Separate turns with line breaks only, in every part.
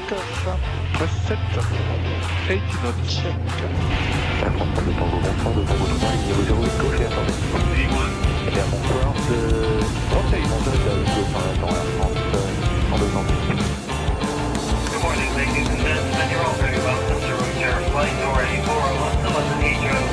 Press 7. 8 knots.
Ça prend pas de temps au bonsoir, de temps au 3, il y a 0 gauche et attendez. Et à bonsoir, de par la temps à 30, 102 ans.
Good morning, ladies and gentlemen. You're all very welcome to Route Air Flight already 401 to London Heathrow.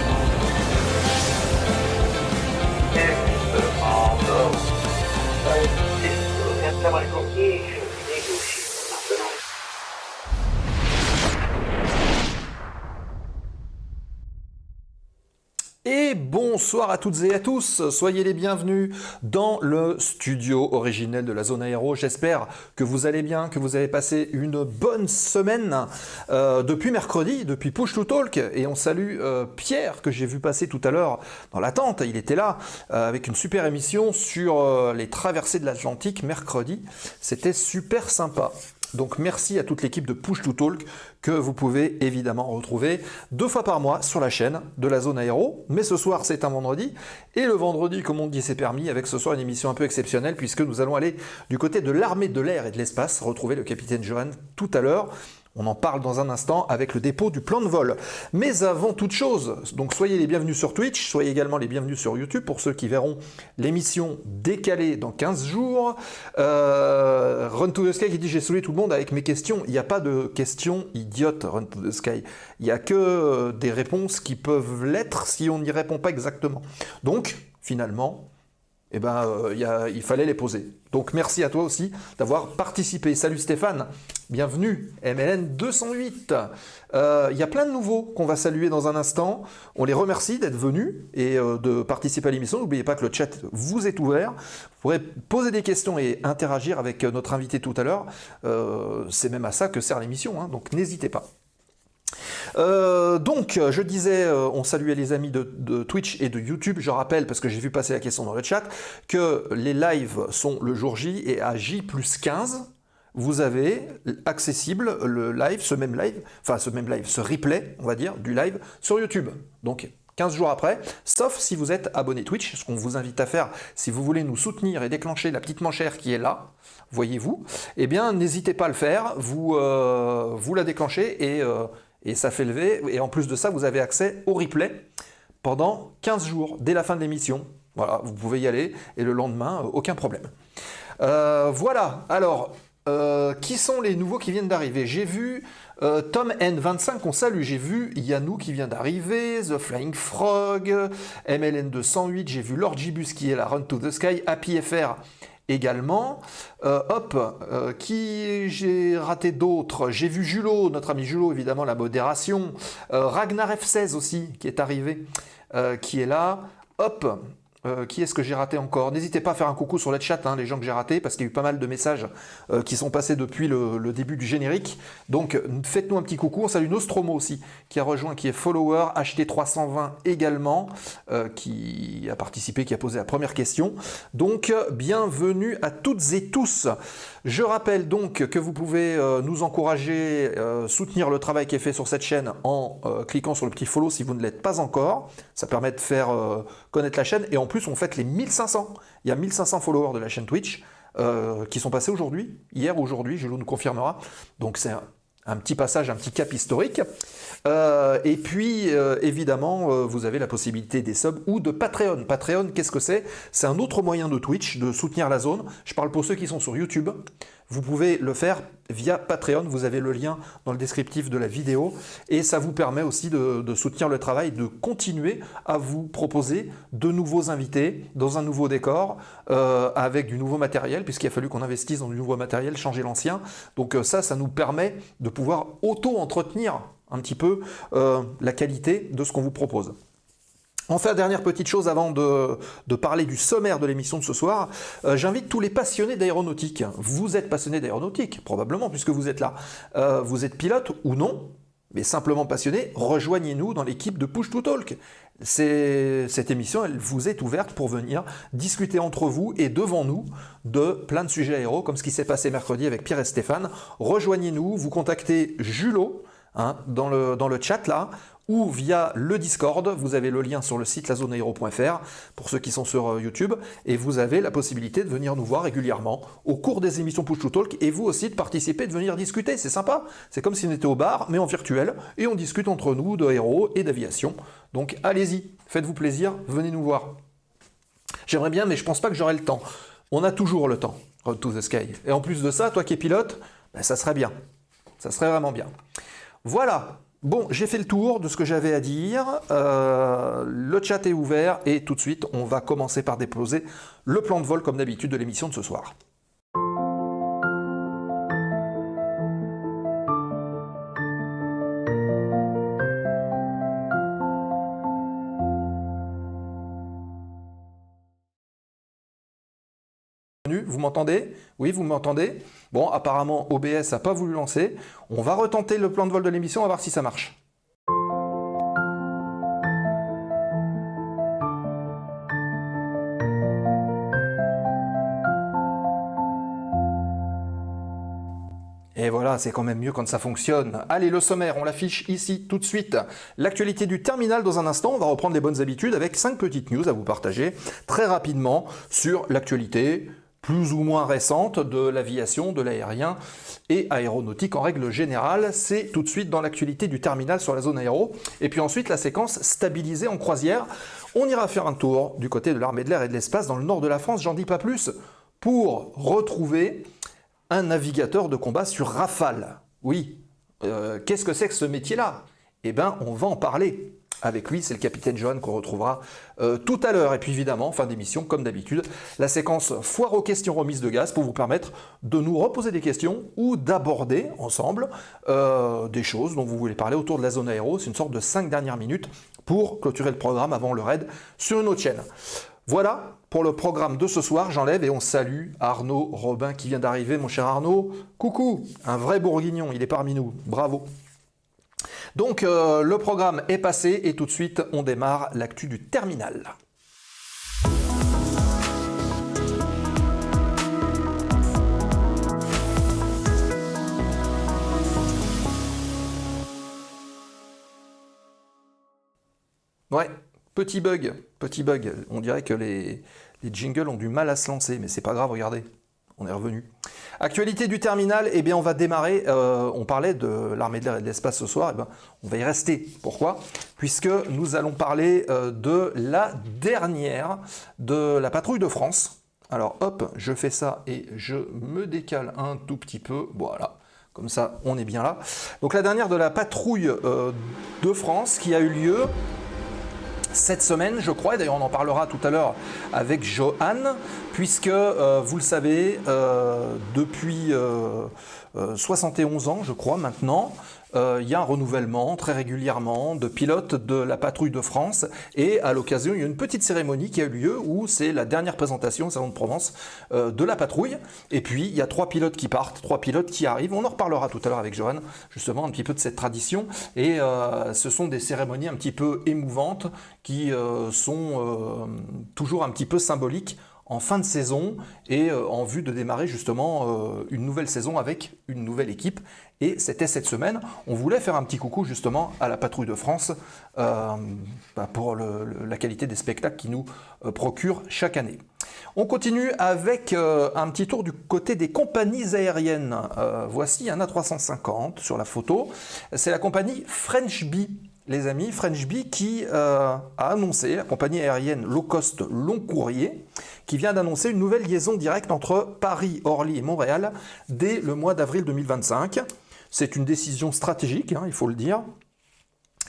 Et bonsoir à toutes et à tous, soyez les bienvenus dans le studio originel de la Zone Aéro. J'espère que vous allez bien, que vous avez passé une bonne semaine depuis mercredi, depuis Push to Talk. Et on salue Pierre que j'ai vu passer tout à l'heure dans l'attente, il était là avec une super émission sur les traversées de l'Atlantique mercredi. C'était super sympa. Donc merci à toute l'équipe de Push to Talk que vous pouvez évidemment retrouver 2 fois par mois sur la chaîne de la Zone Aéro. Mais ce soir c'est un vendredi et le vendredi comme on dit c'est permis avec ce soir une émission un peu exceptionnelle puisque nous allons aller du côté de l'armée de l'air et de l'espace retrouver le capitaine Johan tout à l'heure. On en parle dans un instant avec le dépôt du plan de vol. Mais avant toute chose, donc soyez les bienvenus sur Twitch, soyez également les bienvenus sur YouTube pour ceux qui verront l'émission décalée dans 15 jours. Run to the Sky qui dit « J'ai saoulé tout le monde avec mes questions ». Il n'y a pas de questions idiotes, Run to the Sky. Il n'y a que des réponses qui peuvent l'être si on n'y répond pas exactement. Donc, finalement, eh ben, il fallait les poser. Donc merci à toi aussi d'avoir participé. Salut Stéphane, bienvenue, MLN 208. Il y a plein de nouveaux qu'on va saluer dans un instant. On les remercie d'être venus et de participer à l'émission. N'oubliez pas que le chat vous est ouvert. Vous pourrez poser des questions et interagir avec notre invité tout à l'heure. C'est même à ça que sert l'émission, hein, donc n'hésitez pas. Donc, je disais, on saluait les amis de Twitch et de YouTube. Je rappelle, parce que j'ai vu passer la question dans le chat, que les lives sont le jour J et à J+15, vous avez accessible le live, ce replay, on va dire, du live sur YouTube. Donc, 15 jours après, sauf si vous êtes abonné Twitch, ce qu'on vous invite à faire si vous voulez nous soutenir et déclencher la petite manchère qui est là, voyez-vous, eh bien, n'hésitez pas à le faire, vous la déclenchez et ça fait lever, et en plus de ça, vous avez accès au replay pendant 15 jours, dès la fin de l'émission. Voilà, vous pouvez y aller, et le lendemain, aucun problème. Voilà, alors, qui sont les nouveaux qui viennent d'arriver? J'ai vu Tom N25, on salue, j'ai vu Yannou qui vient d'arriver, The Flying Frog, MLN 208, j'ai vu Lord Gibus qui est là, Run to the Sky, Happy FR, également. Qui j'ai raté d'autres? J'ai vu Julot, notre ami Julot, évidemment, la modération. Ragnar F16 aussi, qui est arrivé, qui est là. Hop, qui est-ce que j'ai raté encore? N'hésitez pas à faire un coucou sur le chat, hein, les gens que j'ai ratés, parce qu'il y a eu pas mal de messages qui sont passés depuis le début du générique. Donc faites-nous un petit coucou. On salue Nostromo aussi, qui a rejoint, qui est follower, HT320 également, qui a participé, qui a posé la première question. Donc bienvenue à toutes et tous. Je rappelle donc que vous pouvez nous encourager, soutenir le travail qui est fait sur cette chaîne en cliquant sur le petit follow si vous ne l'êtes pas encore. Ça permet de faire connaître la chaîne et en plus on fête les 1500. Il y a 1500 followers de la chaîne Twitch qui sont passés aujourd'hui, hier ou aujourd'hui, Julot nous confirmera. Donc c'est un petit passage, un petit cap historique. Et puis, évidemment, vous avez la possibilité des subs ou de Patreon. Patreon, qu'est-ce que c'est? C'est un autre moyen de Twitch de soutenir la zone. Je parle pour ceux qui sont sur YouTube. Vous pouvez le faire via Patreon. Vous avez le lien dans le descriptif de la vidéo. Et ça vous permet aussi de soutenir le travail, de continuer à vous proposer de nouveaux invités dans un nouveau décor, avec du nouveau matériel, puisqu'il a fallu qu'on investisse dans du nouveau matériel, changer l'ancien. Donc ça nous permet de pouvoir auto-entretenir un petit peu la qualité de ce qu'on vous propose. Enfin, dernière petite chose avant de parler du sommaire de l'émission de ce soir, j'invite tous les passionnés d'aéronautique. Vous êtes passionné d'aéronautique, probablement, puisque vous êtes là. Vous êtes pilote ou non, mais simplement passionné, rejoignez-nous dans l'équipe de Push to Talk. Cette émission, elle vous est ouverte pour venir discuter entre vous et devant nous de plein de sujets aéros, comme ce qui s'est passé mercredi avec Pierre et Stéphane. Rejoignez-nous, vous contactez Julot, hein, dans le chat là, ou via le Discord. Vous avez le lien sur le site lazoneaero.fr pour ceux qui sont sur YouTube, et vous avez la possibilité de venir nous voir régulièrement au cours des émissions Push to Talk, et vous aussi de participer, de venir discuter. C'est sympa, c'est comme si on était au bar, mais en virtuel, et on discute entre nous de héros et d'aviation. Donc allez-y, faites-vous plaisir, venez nous voir. J'aimerais bien, mais je pense pas que j'aurai le temps. On a toujours le temps, Road to the Sky. Et en plus de ça, toi qui es pilote, ben ça serait bien. Ça serait vraiment bien. Voilà. Bon, j'ai fait le tour de ce que j'avais à dire. Le chat est ouvert et tout de suite, on va commencer par déposer le plan de vol comme d'habitude de l'émission de ce soir. Vous m'entendez? Oui, vous m'entendez? Bon, apparemment, OBS n'a pas voulu lancer. On va retenter le plan de vol de l'émission, on va voir si ça marche. Et voilà, c'est quand même mieux quand ça fonctionne. Allez, le sommaire, on l'affiche ici tout de suite. L'actualité du terminal dans un instant, on va reprendre les bonnes habitudes avec 5 petites news à vous partager très rapidement sur l'actualité plus ou moins récente de l'aviation, de l'aérien et aéronautique en règle générale. C'est tout de suite dans l'actualité du terminal sur la zone aéro. Et puis ensuite, la séquence stabilisée en croisière. On ira faire un tour du côté de l'armée de l'air et de l'espace dans le nord de la France, j'en dis pas plus, pour retrouver un navigateur de combat sur Rafale. Oui, qu'est-ce que c'est que ce métier-là? Eh bien, on va en parler. Avec lui, c'est le capitaine Johan qu'on retrouvera tout à l'heure. Et puis évidemment, en fin d'émission, comme d'habitude, la séquence foire aux questions remises de gaz pour vous permettre de nous reposer des questions ou d'aborder ensemble des choses dont vous voulez parler autour de la zone aéro. C'est une sorte de 5 dernières minutes pour clôturer le programme avant le raid sur une autre chaîne. Voilà pour le programme de ce soir. J'enlève et on salue Arnaud Robin qui vient d'arriver. Mon cher Arnaud, coucou, un vrai bourguignon, il est parmi nous, bravo. Donc le programme est passé et tout de suite on démarre l'actu du terminal. Ouais, petit bug. On dirait que les jingles ont du mal à se lancer, mais c'est pas grave, regardez, on est revenu. Actualité du terminal, eh bien on va démarrer, on parlait de l'armée de l'air et de l'espace ce soir, eh bien, on va y rester. Pourquoi? Puisque nous allons parler de la dernière de la patrouille de France. Alors hop, je fais ça et je me décale un tout petit peu, voilà. Comme ça, on est bien là. Donc la dernière de la patrouille de France qui a eu lieu cette semaine, je crois, et d'ailleurs on en parlera tout à l'heure avec Johan, puisque vous le savez, depuis 71 ans, je crois maintenant, il y a un renouvellement très régulièrement de pilotes de la patrouille de France, et à l'occasion il y a une petite cérémonie qui a eu lieu où c'est la dernière présentation au Salon de Provence de la patrouille, et puis il y a 3 pilotes qui partent, 3 pilotes qui arrivent. On en reparlera tout à l'heure avec Johan, justement un petit peu de cette tradition, et ce sont des cérémonies un petit peu émouvantes qui sont toujours un petit peu symboliques en fin de saison et en vue de démarrer justement une nouvelle saison avec une nouvelle équipe. Et c'était cette semaine, on voulait faire un petit coucou justement à la patrouille de France pour la qualité des spectacles qu'ils nous procurent chaque année. On continue avec un petit tour du côté des compagnies aériennes. Voici un A350 sur la photo, c'est la compagnie French Bee. Les amis, French Bee qui a annoncé, la compagnie aérienne low cost long courrier, qui vient d'annoncer une nouvelle liaison directe entre Paris, Orly et Montréal dès le mois d'avril 2025. C'est une décision stratégique, il faut le dire,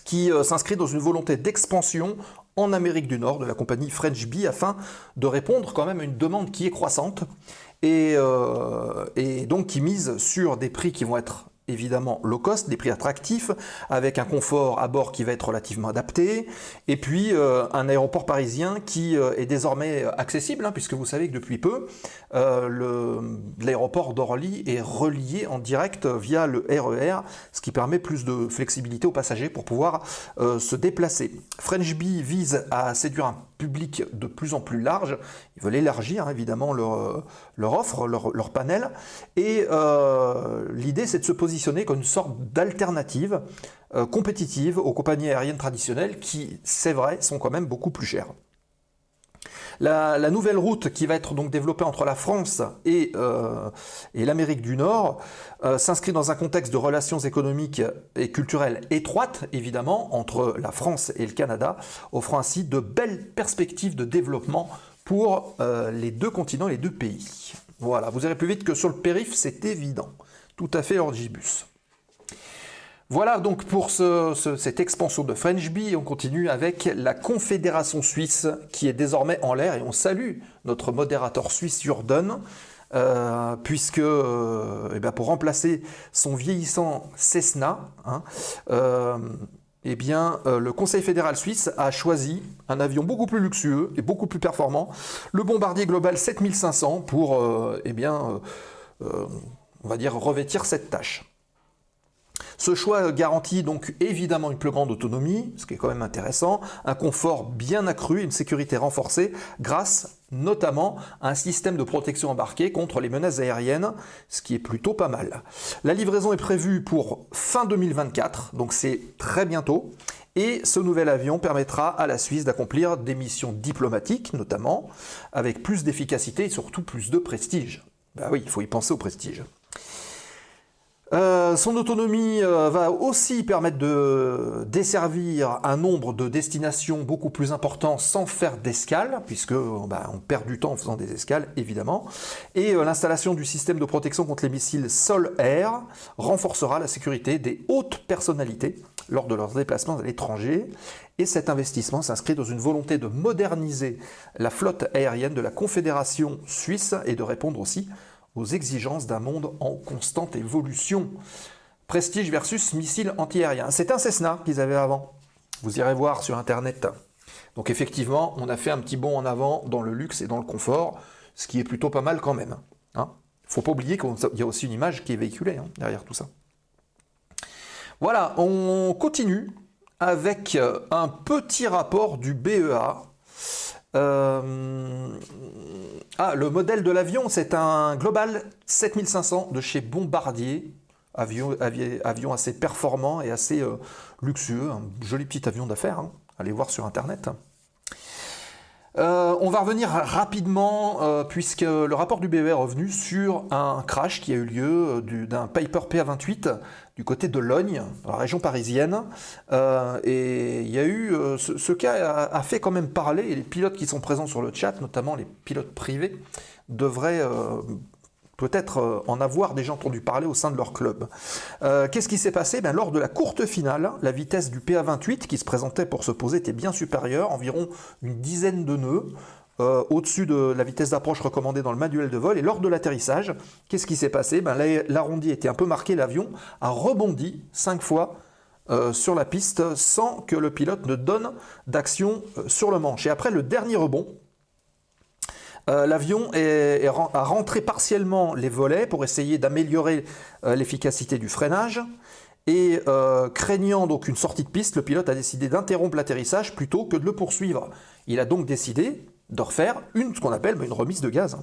qui s'inscrit dans une volonté d'expansion en Amérique du Nord de la compagnie French Bee afin de répondre quand même à une demande qui est croissante et donc qui mise sur des prix qui vont être évidemment low cost, des prix attractifs, avec un confort à bord qui va être relativement adapté, et puis un aéroport parisien qui est désormais accessible, puisque vous savez que depuis peu, l'aéroport d'Orly est relié en direct via le RER, ce qui permet plus de flexibilité aux passagers pour pouvoir se déplacer. French Bee vise à séduire un public de plus en plus large. Ils veulent élargir évidemment leur offre, leur panel. Et l'idée, c'est de se positionner comme une sorte d'alternative compétitive aux compagnies aériennes traditionnelles qui, c'est vrai, sont quand même beaucoup plus chères. La nouvelle route qui va être donc développée entre la France et l'Amérique du Nord s'inscrit dans un contexte de relations économiques et culturelles étroites, évidemment, entre la France et le Canada, offrant ainsi de belles perspectives de développement pour les deux continents, les deux pays. Voilà, vous irez plus vite que sur le périph', c'est évident. Tout à fait, Lord Gibus. Voilà donc pour cette expansion de French Bee. On continue avec la Confédération Suisse qui est désormais en l'air et on salue notre modérateur suisse Jordan puisque pour remplacer son vieillissant Cessna, le Conseil fédéral suisse a choisi un avion beaucoup plus luxueux et beaucoup plus performant, le Bombardier Global 7500 pour on va dire revêtir cette tâche. Ce choix garantit donc évidemment une plus grande autonomie, ce qui est quand même intéressant, un confort bien accru et une sécurité renforcée grâce notamment à un système de protection embarqué contre les menaces aériennes, ce qui est plutôt pas mal. La livraison est prévue pour fin 2024, donc c'est très bientôt, et ce nouvel avion permettra à la Suisse d'accomplir des missions diplomatiques notamment, avec plus d'efficacité et surtout plus de prestige. Ben oui, il faut y penser au prestige. Son autonomie va aussi permettre de desservir un nombre de destinations beaucoup plus important sans faire d'escale, puisque on perd du temps en faisant des escales, évidemment. Et l'installation du système de protection contre les missiles sol-air renforcera la sécurité des hautes personnalités lors de leurs déplacements à l'étranger. Et cet investissement s'inscrit dans une volonté de moderniser la flotte aérienne de la Confédération suisse et de répondre aussi aux exigences d'un monde en constante évolution. Prestige versus missile antiaérien. C'est un Cessna qu'ils avaient avant. Vous irez voir sur Internet. Donc effectivement, on a fait un petit bond en avant dans le luxe et dans le confort, ce qui est plutôt pas mal quand même. Il ne faut pas oublier qu'il y a aussi une image qui est véhiculée derrière tout ça. Voilà, on continue avec un petit rapport du BEA. Le modèle de l'avion, c'est un Global 7500 de chez Bombardier, avion assez performant et assez luxueux, un joli petit avion d'affaires, allez voir sur Internet. On va revenir rapidement, puisque le rapport du BEA est revenu sur un crash qui a eu lieu d'un Piper PA28 du côté de Logne, dans la région parisienne. Et il y a eu, ce cas a fait quand même parler, et les pilotes qui sont présents sur le chat, notamment les pilotes privés, devraient peut-être en avoir déjà entendu parler au sein de leur club. Qu'est-ce qui s'est passé ? Lors de la courte finale, la vitesse du PA28 qui se présentait pour se poser était bien supérieure, environ une dizaine de nœuds, au-dessus de la vitesse d'approche recommandée dans le manuel de vol. Et lors de l'atterrissage, qu'est-ce qui s'est passé ? L'arrondi était un peu marqué, l'avion a rebondi 5 fois sur la piste sans que le pilote ne donne d'action sur le manche. Et après le dernier rebond, l'avion a rentré partiellement les volets pour essayer d'améliorer l'efficacité du freinage et craignant donc une sortie de piste, le pilote a décidé d'interrompre l'atterrissage plutôt que de le poursuivre. Il a donc décidé de refaire ce qu'on appelle une remise de gaz.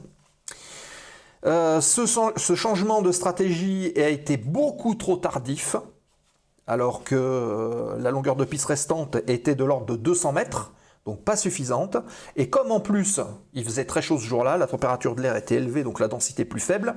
Ce changement de stratégie a été beaucoup trop tardif, alors que la longueur de piste restante était de l'ordre de 200 mètres, donc pas suffisante. Et comme en plus, il faisait très chaud ce jour-là, la température de l'air était élevée, donc la densité plus faible,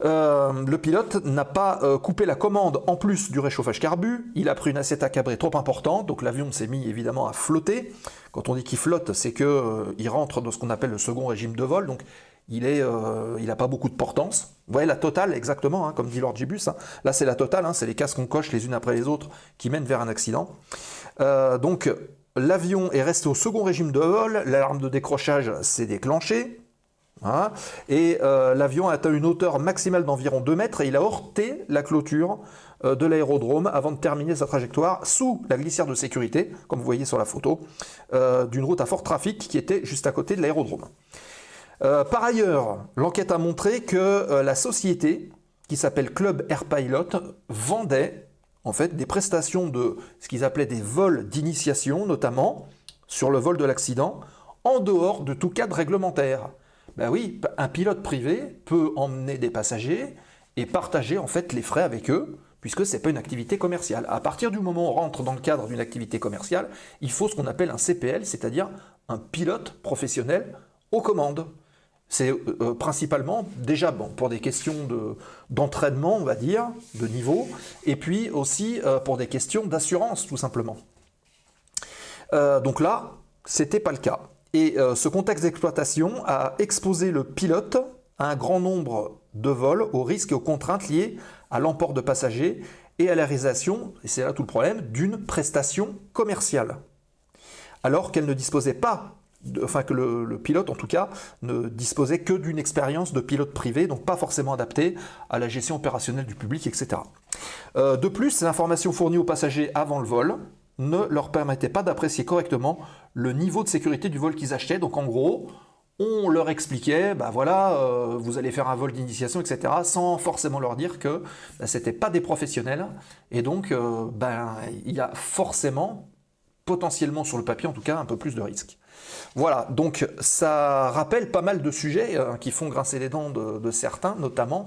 le pilote n'a pas coupé la commande en plus du réchauffage carbu, il a pris une assiette à cabrer trop importante, donc l'avion s'est mis évidemment à flotter. Quand on dit qu'il flotte, c'est qu'il rentre dans ce qu'on appelle le second régime de vol, donc il n'a pas beaucoup de portance. Vous voyez la totale exactement, comme dit Lord Gibus. Là c'est la totale, c'est les cases qu'on coche les unes après les autres qui mènent vers un accident. Donc l'avion est resté au second régime de vol, l'alarme de décrochage s'est déclenchée, et l'avion a atteint une hauteur maximale d'environ 2 mètres et il a heurté la clôture de l'aérodrome avant de terminer sa trajectoire sous la glissière de sécurité, comme vous voyez sur la photo, d'une route à fort trafic qui était juste à côté de l'aérodrome. Par ailleurs, l'enquête a montré que la société, qui s'appelle Club Air Pilot, vendait en fait des prestations de ce qu'ils appelaient des vols d'initiation, notamment sur le vol de l'accident, en dehors de tout cadre réglementaire. Ben oui, un pilote privé peut emmener des passagers et partager en fait les frais avec eux, puisque ce n'est pas une activité commerciale. À partir du moment où on rentre dans le cadre d'une activité commerciale, il faut ce qu'on appelle un CPL, c'est-à-dire un pilote professionnel aux commandes. C'est principalement, déjà pour des questions d'entraînement, on va dire, de niveau, et puis aussi pour des questions d'assurance, tout simplement. Donc là, c'était pas le cas. Et ce contexte d'exploitation a exposé le pilote à un grand nombre de vols, aux risques et aux contraintes liées à l'emport de passagers et à la réalisation, et c'est là tout le problème, d'une prestation commerciale. Alors qu'elle ne disposait pas, que le pilote en tout cas, ne disposait que d'une expérience de pilote privé, donc pas forcément adaptée à la gestion opérationnelle du public, etc. De plus, les informations fournies aux passagers avant le vol ne leur permettaient pas d'apprécier correctement le niveau de sécurité du vol qu'ils achetaient. Donc en gros, on leur expliquait, vous allez faire un vol d'initiation, etc., sans forcément leur dire que ce n'étaient pas des professionnels. Et donc, il y a forcément, potentiellement sur le papier en tout cas, un peu plus de risques. Voilà, donc ça rappelle pas mal de sujets qui font grincer les dents de certains, notamment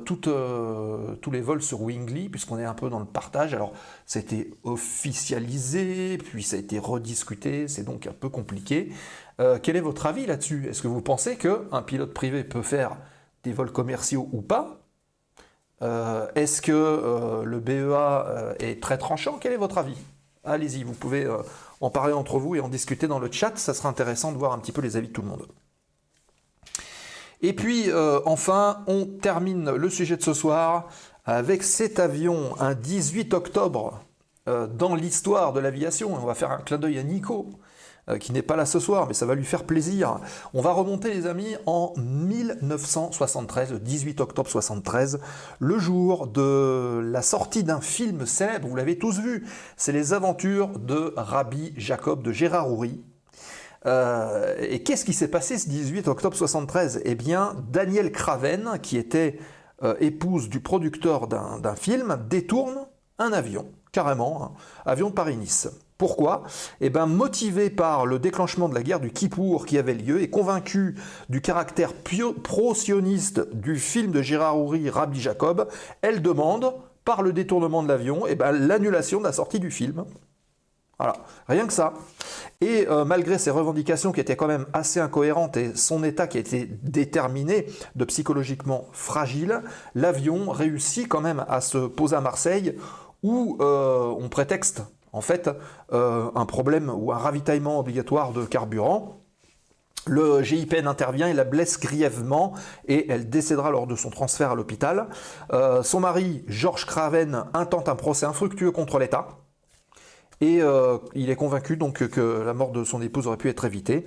tous les vols sur Wingly, puisqu'on est un peu dans le partage. Alors, ça a été officialisé, puis ça a été rediscuté, c'est donc un peu compliqué. Quel est votre avis là-dessus? Est-ce que vous pensez qu'un pilote privé peut faire des vols commerciaux ou pas? Est-ce que le BEA est très tranchant? Quel est votre avis? Allez-y, vous pouvez en parler entre vous et en discuter dans le chat, ça sera intéressant de voir un petit peu les avis de tout le monde. Et puis, enfin, on termine le sujet de ce soir avec cet avion, un 18 octobre, dans l'histoire de l'aviation. On va faire un clin d'œil à Nico, qui n'est pas là ce soir, mais ça va lui faire plaisir. On va remonter, les amis, en 1973, le 18 octobre 1973, le jour de la sortie d'un film célèbre, vous l'avez tous vu, c'est les aventures de Rabbi Jacob de Gérard Houry. Et qu'est-ce qui s'est passé ce 18 octobre 1973? Eh bien, Danielle Craven, qui était épouse du producteur d'un film, détourne un avion, carrément, avion de Paris-Nice. Pourquoi? Eh bien, motivée par le déclenchement de la guerre du Kippour qui avait lieu et convaincue du caractère pro-sioniste du film de Gérard Houry, Rabbi Jacob, elle demande, par le détournement de l'avion, l'annulation de la sortie du film. Voilà, rien que ça. Et malgré ses revendications qui étaient quand même assez incohérentes et son état qui a été déterminé de psychologiquement fragile, l'avion réussit quand même à se poser à Marseille où on prétexte en fait un problème ou un ravitaillement obligatoire de carburant. Le GIPN intervient, il la blesse grièvement et elle décédera lors de son transfert à l'hôpital. Son mari, Georges Craven, intente un procès infructueux contre l'État. Et il est convaincu donc que la mort de son épouse aurait pu être évitée.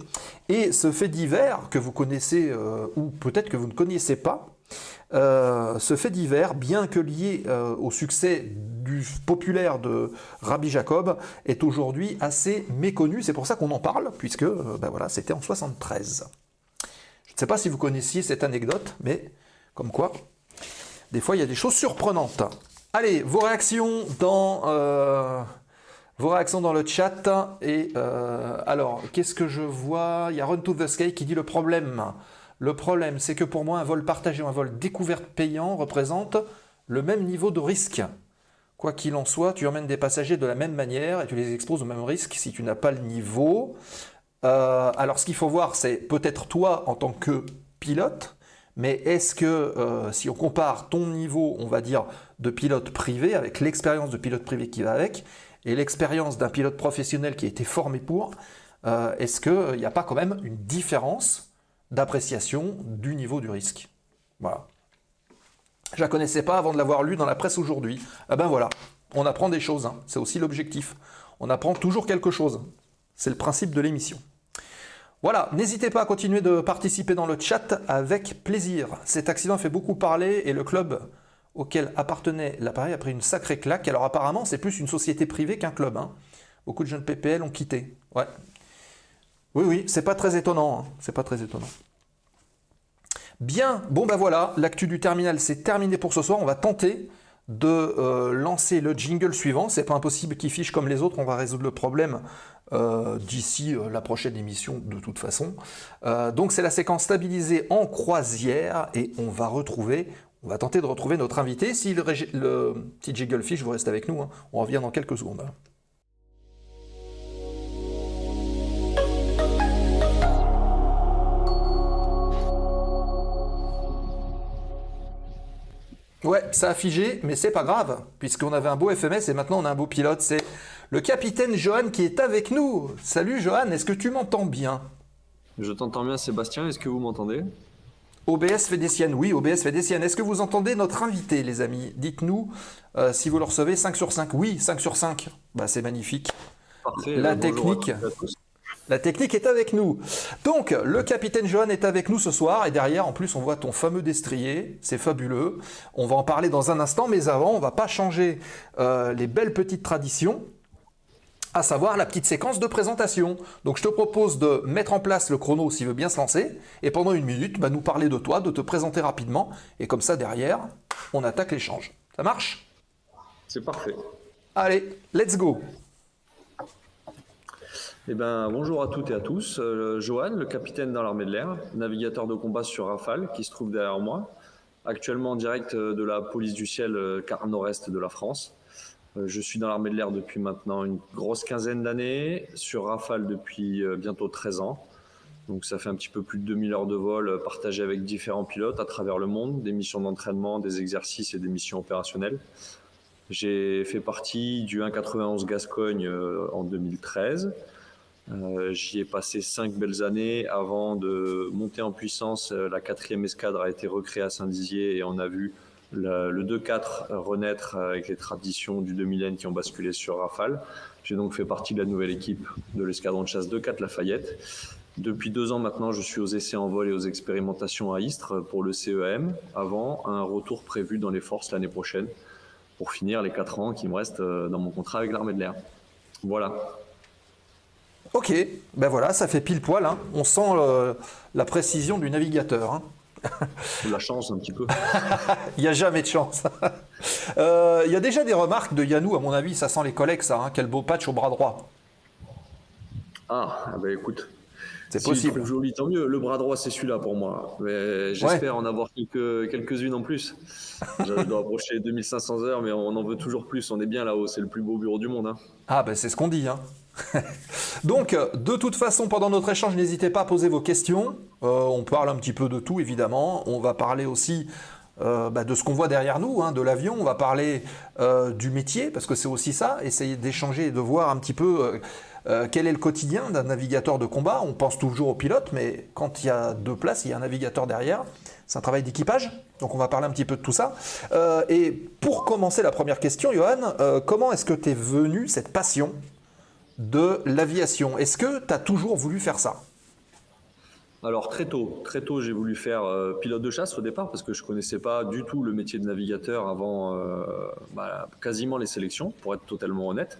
Et ce fait divers que vous connaissez ou peut-être que vous ne connaissez pas, ce fait divers, bien que lié au succès populaire de Rabbi Jacob, est aujourd'hui assez méconnu. C'est pour ça qu'on en parle, puisque c'était en 1973. Je ne sais pas si vous connaissiez cette anecdote, mais comme quoi, des fois il y a des choses surprenantes. Allez, vos réactions dans le chat. Et alors, qu'est-ce que je vois? Il y a Run to the Sky qui dit le problème. Le problème, c'est que pour moi, un vol partagé ou un vol découverte payant représente le même niveau de risque. Quoi qu'il en soit, tu emmènes des passagers de la même manière et tu les exposes au même risque si tu n'as pas le niveau. Alors, ce qu'il faut voir, c'est peut-être toi en tant que pilote, mais est-ce que si on compare ton niveau, on va dire, de pilote privé, avec l'expérience de pilote privé qui va avec, et l'expérience d'un pilote professionnel qui a été formé pour, est-ce qu'il n'y a pas quand même une différence d'appréciation du niveau du risque? Voilà. Je ne la connaissais pas avant de l'avoir lu dans la presse aujourd'hui. Ah ben voilà, on apprend des choses, hein. C'est aussi l'objectif. On apprend toujours quelque chose. C'est le principe de l'émission. Voilà, n'hésitez pas à continuer de participer dans le chat avec plaisir. Cet accident fait beaucoup parler et le club auquel appartenait l'appareil a pris une sacrée claque. Alors apparemment, c'est plus une société privée qu'un club, hein. Beaucoup de jeunes PPL ont quitté. Ouais. Oui, c'est pas très étonnant, hein. C'est pas très étonnant. Bien, bon voilà, l'actu du terminal c'est terminé pour ce soir. On va tenter de lancer le jingle suivant. C'est pas impossible qu'il fiche comme les autres, on va résoudre le problème d'ici la prochaine émission de toute façon. Donc c'est la séquence stabilisée en croisière et on va tenter de retrouver notre invité. Si le petit Jigglefish, vous restez avec nous, hein, on revient dans quelques secondes. Ouais, ça a figé, mais c'est pas grave, puisqu'on avait un beau FMS et maintenant on a un beau pilote. C'est le capitaine Johan qui est avec nous. Salut Johan, est-ce que tu m'entends bien?
Je t'entends bien Sébastien, est-ce que vous m'entendez?
OBS fait des siennes, oui, OBS fait des siennes. Est-ce que vous entendez notre invité, les amis? Dites-nous si vous le recevez 5 sur 5. Oui, 5 sur 5. Bah, c'est magnifique.
Parfait.
La
bonjour
technique.
à toutes et à tous.
La technique est avec nous. Donc, le capitaine Johan est avec nous ce soir. Et derrière, en plus, on voit ton fameux destrier. C'est fabuleux. On va en parler dans un instant. Mais avant, on va pas changer les belles petites traditions, à savoir la petite séquence de présentation. Donc, je te propose de mettre en place le chrono s'il veut bien se lancer. Et pendant 1 minute, nous parler de toi, de te présenter rapidement. Et comme ça, derrière, on attaque l'échange. Ça marche?
C'est parfait.
Allez, let's go.
Eh ben, bonjour à toutes et à tous. Johan, le capitaine dans l'armée de l'air, navigateur de combat sur Rafale, qui se trouve derrière moi, actuellement en direct de la police du ciel, quart nord-est de la France. Je suis dans l'armée de l'air depuis maintenant une grosse quinzaine d'années, sur Rafale depuis bientôt 13 ans. Donc ça fait un petit peu plus de 2000 heures de vol partagées avec différents pilotes à travers le monde, des missions d'entraînement, des exercices et des missions opérationnelles. J'ai fait partie du 191 Gascogne en 2013. J'y ai passé 5 belles années avant de monter en puissance. La 4e escadre a été recréée à Saint-Dizier et on a vu le 2-4 renaître avec les traditions du 2000N qui ont basculé sur Rafale. J'ai donc fait partie de la nouvelle équipe de l'escadron de chasse 2-4 Lafayette. Depuis 2 ans maintenant, je suis aux essais en vol et aux expérimentations à Istres pour le CEM, avant un retour prévu dans les forces l'année prochaine pour finir les 4 ans qui me restent dans mon contrat avec l'armée de l'air. Voilà.
Ok, ben voilà, ça fait pile poil, hein. On sent la précision du navigateur. Hein.
La chance un petit peu.
Il n'y a jamais de chance. Il y a déjà des remarques de Yannou, à mon avis, ça sent les collègues, ça. Hein. Quel beau patch au bras droit.
Ah bah écoute,
C'est
s'il
possible.
trouve joli, tant mieux. Le bras droit, c'est celui-là pour moi. Mais j'espère en avoir quelques-unes en plus. Je dois approcher 2500 heures, mais on en veut toujours plus. On est bien là-haut, c'est le plus beau bureau du monde. Hein.
Ah ben c'est ce qu'on dit. Hein. Donc, de toute façon, pendant notre échange, n'hésitez pas à poser vos questions. On parle un petit peu de tout, évidemment. On va parler aussi de ce qu'on voit derrière nous, hein, de l'avion. On va parler du métier, parce que c'est aussi ça, essayer d'échanger et de voir un petit peu quel est le quotidien d'un navigateur de combat. On pense toujours au pilote, mais quand il y a 2 places, il y a un navigateur derrière. C'est un travail d'équipage, donc on va parler un petit peu de tout ça. Et pour commencer la première question, Johan, comment est-ce que t'es venu cette passion de l'aviation? Est-ce que tu as toujours voulu faire ça?
Alors très tôt, j'ai voulu faire pilote de chasse au départ parce que je connaissais pas du tout le métier de navigateur avant quasiment les sélections, pour être totalement honnête.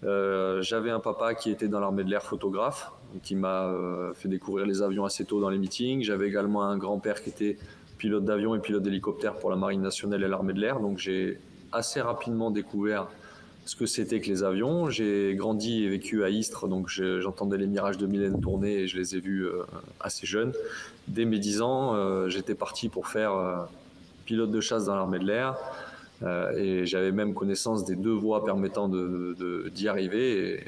J'avais un papa qui était dans l'armée de l'air photographe, qui m'a fait découvrir les avions assez tôt dans les meetings. J'avais également un grand-père qui était pilote d'avion et pilote d'hélicoptère pour la Marine nationale et l'armée de l'air. Donc j'ai assez rapidement découvert ce que c'était que les avions. J'ai grandi et vécu à Istres, donc j'entendais les Mirage 2000N tourner et je les ai vus assez jeunes. Dès mes 10 ans, j'étais parti pour faire pilote de chasse dans l'armée de l'air. Et j'avais même connaissance des 2 voies permettant d'y arriver. Et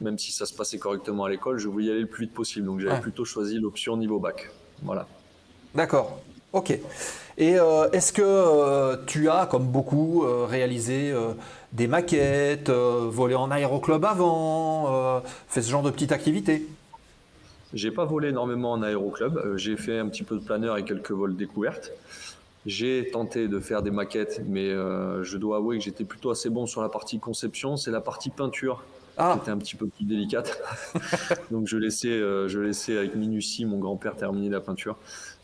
même si ça se passait correctement à l'école, je voulais y aller le plus vite possible. Donc j'avais plutôt choisi l'option niveau bac. Voilà.
D'accord, ok. Et est-ce que tu as, comme beaucoup, réalisé des maquettes, volé en aéroclub avant, fait ce genre de petite activité?
J'ai pas volé énormément en aéroclub. J'ai fait un petit peu de planeur et quelques vols découvertes. J'ai tenté de faire des maquettes, mais je dois avouer que j'étais plutôt assez bon sur la partie conception. C'est la partie peinture qui était un petit peu plus délicate. Donc je laissais avec minutie mon grand-père terminer la peinture.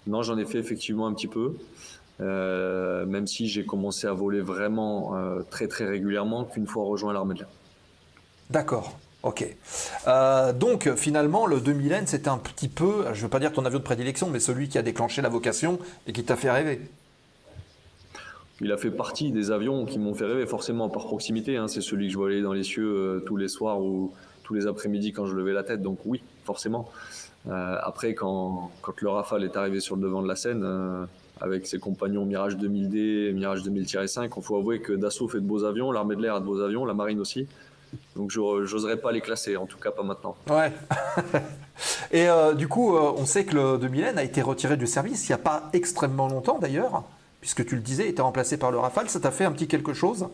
Non, j'en ai fait effectivement un petit peu, même si j'ai commencé à voler vraiment très très régulièrement qu'une fois rejoint l'armée de l'air.
D'accord. Ok. Donc finalement, le 2000N, c'était un petit peu, je ne veux pas dire ton avion de prédilection, mais celui qui a déclenché la vocation et qui t'a fait rêver.
Il a fait partie des avions qui m'ont fait rêver, forcément par proximité. Hein. C'est celui que je voyais dans les cieux tous les soirs ou tous les après-midi quand je levais la tête, donc oui, forcément. Après, quand le Rafale est arrivé sur le devant de la scène, avec ses compagnons Mirage 2000D, Mirage 2000-5, il faut avouer que Dassault fait de beaux avions, l'armée de l'air a de beaux avions, la marine aussi. Donc j'oserais pas les classer, en tout cas pas maintenant.
Ouais. Et du coup, on sait que le 2000N a été retiré du service il n'y a pas extrêmement longtemps d'ailleurs, puisque tu le disais, il était remplacé par le Rafale. Ça t'a fait un petit quelque chose?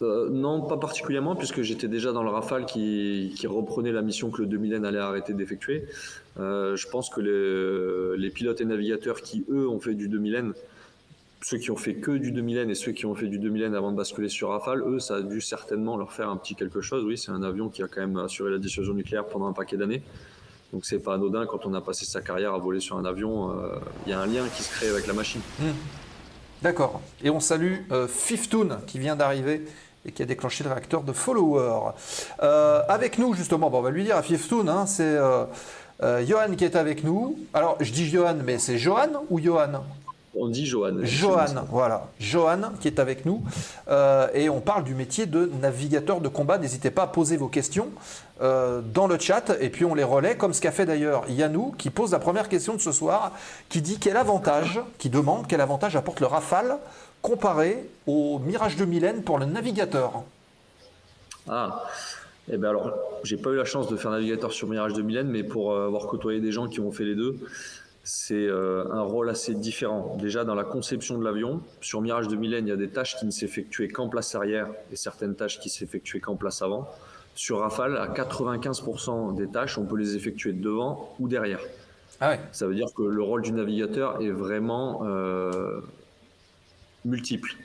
Non, pas particulièrement, puisque j'étais déjà dans le Rafale qui reprenait la mission que le 2000N allait arrêter d'effectuer. Je pense que les pilotes et navigateurs qui, eux, ont fait du 2000N, ceux qui ont fait que du 2000N et ceux qui ont fait du 2000N avant de basculer sur Rafale, eux, ça a dû certainement leur faire un petit quelque chose. Oui, c'est un avion qui a quand même assuré la dissuasion nucléaire pendant un paquet d'années. Donc c'est pas anodin, quand on a passé sa carrière à voler sur un avion, il y a un lien qui se crée avec la machine.
D'accord. Et on salue Fiftoon qui vient d'arriver et qui a déclenché le réacteur de Follower. Avec nous, justement, bon, on va lui dire à Fiftoon, hein, c'est Johan qui est avec nous. Alors, je dis Johan, mais c'est Johan ou Johan?
On dit Johan.
Johan, voilà. Johan qui est avec nous. Et on parle du métier de navigateur de combat. N'hésitez pas à poser vos questions dans le chat et puis on les relaie, comme ce qu'a fait d'ailleurs Yannou, qui pose la première question de ce soir, qui dit qui demande quel avantage apporte le Rafale comparé au Mirage 2000N pour le navigateur.
Ah, eh bien alors, j'ai pas eu la chance de faire navigateur sur Mirage 2000N, mais pour avoir côtoyé des gens qui ont fait les deux, c'est un rôle assez différent. Déjà, dans la conception de l'avion, sur Mirage 2000N, il y a des tâches qui ne s'effectuaient qu'en place arrière et certaines tâches qui s'effectuaient qu'en place avant. Sur Rafale, à 95% des tâches, on peut les effectuer devant ou derrière.
Ah ouais.
Ça veut dire que le rôle du navigateur est vraiment multiple.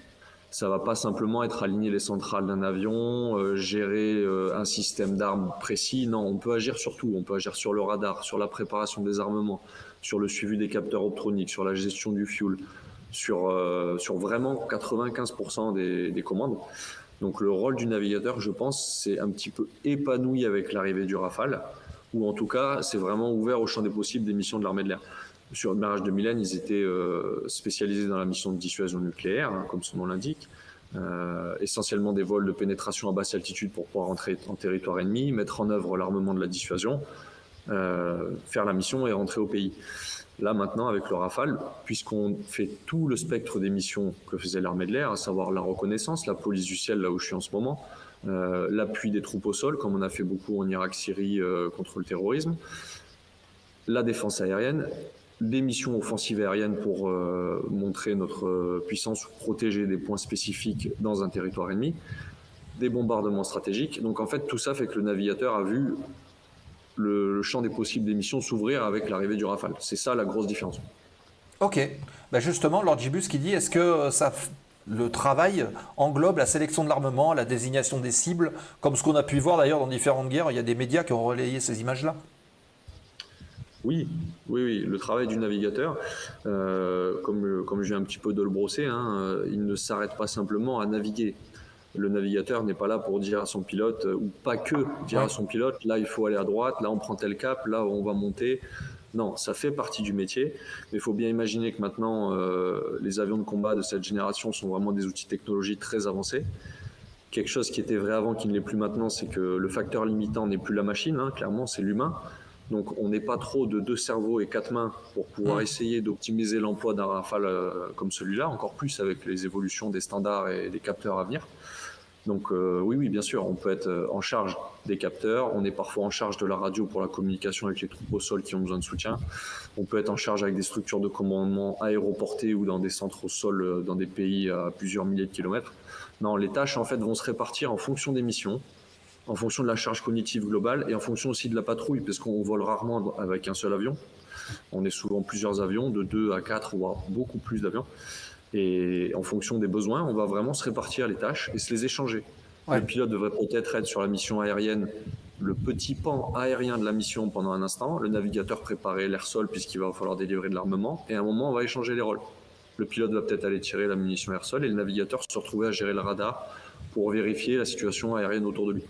Ça va pas simplement être aligner les centrales d'un avion, gérer un système d'armes précis. Non, on peut agir sur tout. On peut agir sur le radar, sur la préparation des armements, sur le suivi des capteurs optroniques, sur la gestion du fuel, sur vraiment 95% des commandes. Donc le rôle du navigateur, je pense, c'est un petit peu épanoui avec l'arrivée du Rafale, ou en tout cas, c'est vraiment ouvert au champ des possibles des missions de l'armée de l'air. Sur le Mirage 2000N, ils étaient spécialisés dans la mission de dissuasion nucléaire, hein, comme son nom l'indique. Essentiellement des vols de pénétration à basse altitude pour pouvoir entrer en territoire ennemi, mettre en œuvre l'armement de la dissuasion, faire la mission et rentrer au pays. Là maintenant, avec le Rafale, puisqu'on fait tout le spectre des missions que faisait l'armée de l'air, à savoir la reconnaissance, la police du ciel, là où je suis en ce moment, l'appui des troupes au sol, comme on a fait beaucoup en Irak, Syrie, contre le terrorisme, la défense aérienne, des missions offensives aériennes pour montrer notre puissance ou protéger des points spécifiques dans un territoire ennemi, des bombardements stratégiques. Donc en fait, tout ça fait que le navigateur a vu le champ des possibles des missions s'ouvrir avec l'arrivée du Rafale. C'est ça la grosse différence.
Ok. Ben justement, Lord Gibus qui dit, est-ce que le travail englobe la sélection de l'armement, la désignation des cibles, comme ce qu'on a pu voir d'ailleurs dans différentes guerres, il y a des médias qui ont relayé ces images-là? Oui,
le travail du navigateur, comme je viens un petit peu de le brosser, hein, il ne s'arrête pas simplement à naviguer. Le navigateur n'est pas là pour dire à son pilote, ou pas que dire à son pilote, là il faut aller à droite, là on prend tel cap, là on va monter. Non, ça fait partie du métier, mais il faut bien imaginer que maintenant les avions de combat de cette génération sont vraiment des outils technologiques très avancés. Quelque chose qui était vrai avant, qui ne l'est plus maintenant, c'est que le facteur limitant n'est plus la machine, hein, clairement c'est l'humain. Donc on n'est pas trop de 2 cerveaux et 4 mains pour pouvoir essayer d'optimiser l'emploi d'un Rafale comme celui-là, encore plus avec les évolutions des standards et des capteurs à venir. Donc oui, bien sûr, on peut être en charge des capteurs, on est parfois en charge de la radio pour la communication avec les troupes au sol qui ont besoin de soutien, on peut être en charge avec des structures de commandement aéroportées ou dans des centres au sol dans des pays à plusieurs milliers de kilomètres. Non, les tâches en fait vont se répartir en fonction des missions, en fonction de la charge cognitive globale et en fonction aussi de la patrouille, parce qu'on vole rarement avec un seul avion. On est souvent plusieurs avions, de 2 à 4, voire beaucoup plus d'avions. Et en fonction des besoins, on va vraiment se répartir les tâches et se les échanger. Ouais. Le pilote devrait peut-être être sur la mission aérienne, le petit pan aérien de la mission pendant un instant, le navigateur préparer l'air-sol puisqu'il va falloir délivrer de l'armement, et à un moment on va échanger les rôles. Le pilote va peut-être aller tirer la munition air-sol et le navigateur se retrouver à gérer le radar pour vérifier la situation aérienne autour de lui.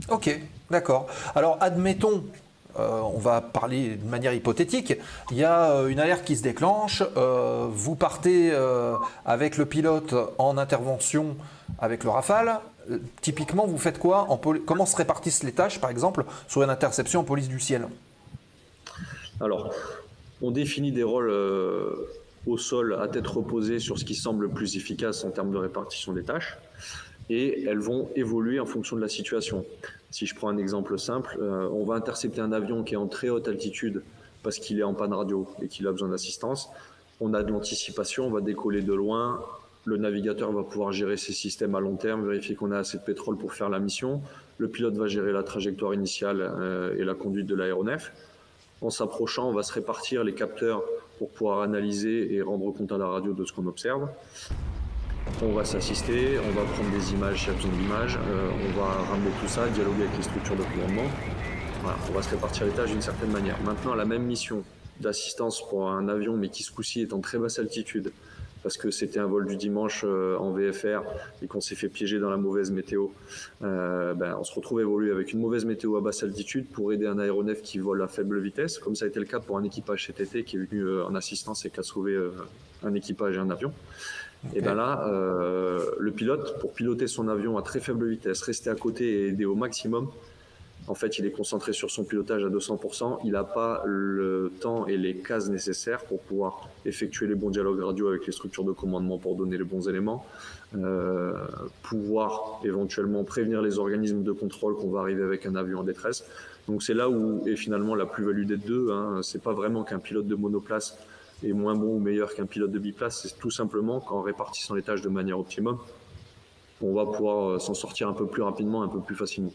Ok, d'accord. Alors admettons, on va parler de manière hypothétique, il y a une alerte qui se déclenche, vous partez avec le pilote en intervention avec le Rafale, typiquement, vous faites quoi comment se répartissent les tâches, par exemple, sur une interception en police du ciel?
Alors, on définit des rôles au sol à tête reposée sur ce qui semble le plus efficace en termes de répartition des tâches, et elles vont évoluer en fonction de la situation. Si je prends un exemple simple, on va intercepter un avion qui est en très haute altitude parce qu'il est en panne radio et qu'il a besoin d'assistance. On a de l'anticipation, on va décoller de loin. Le navigateur va pouvoir gérer ses systèmes à long terme, vérifier qu'on a assez de pétrole pour faire la mission. Le pilote va gérer la trajectoire initiale et la conduite de l'aéronef. En s'approchant, on va se répartir les capteurs pour pouvoir analyser et rendre compte à la radio de ce qu'on observe. On va s'assister, on va prendre des images s'il y a besoin d'images, on va ramener tout ça, dialoguer avec les structures de commandement. Voilà, on va se répartir les tâches d'une certaine manière. Maintenant, la même mission d'assistance pour un avion, mais qui ce coup-ci est en très basse altitude, parce que c'était un vol du dimanche en VFR et qu'on s'est fait piéger dans la mauvaise météo, on se retrouve évolué avec une mauvaise météo à basse altitude pour aider un aéronef qui vole à faible vitesse, comme ça a été le cas pour un équipage cet été qui est venu en assistance et qui a sauvé un équipage et un avion. Okay. Et bien là, le pilote, pour piloter son avion à très faible vitesse, rester à côté et aider au maximum, en fait, il est concentré sur son pilotage à 200%. Il n'a pas le temps et les cases nécessaires pour pouvoir effectuer les bons dialogues radio avec les structures de commandement pour donner les bons éléments, pouvoir éventuellement prévenir les organismes de contrôle qu'on va arriver avec un avion en détresse. Donc c'est là où est finalement la plus-value des deux. C'est pas vraiment qu'un pilote de monoplace est moins bon ou meilleur qu'un pilote de biplace. C'est tout simplement qu'en répartissant les tâches de manière optimum, on va pouvoir s'en sortir un peu plus rapidement, un peu plus facilement.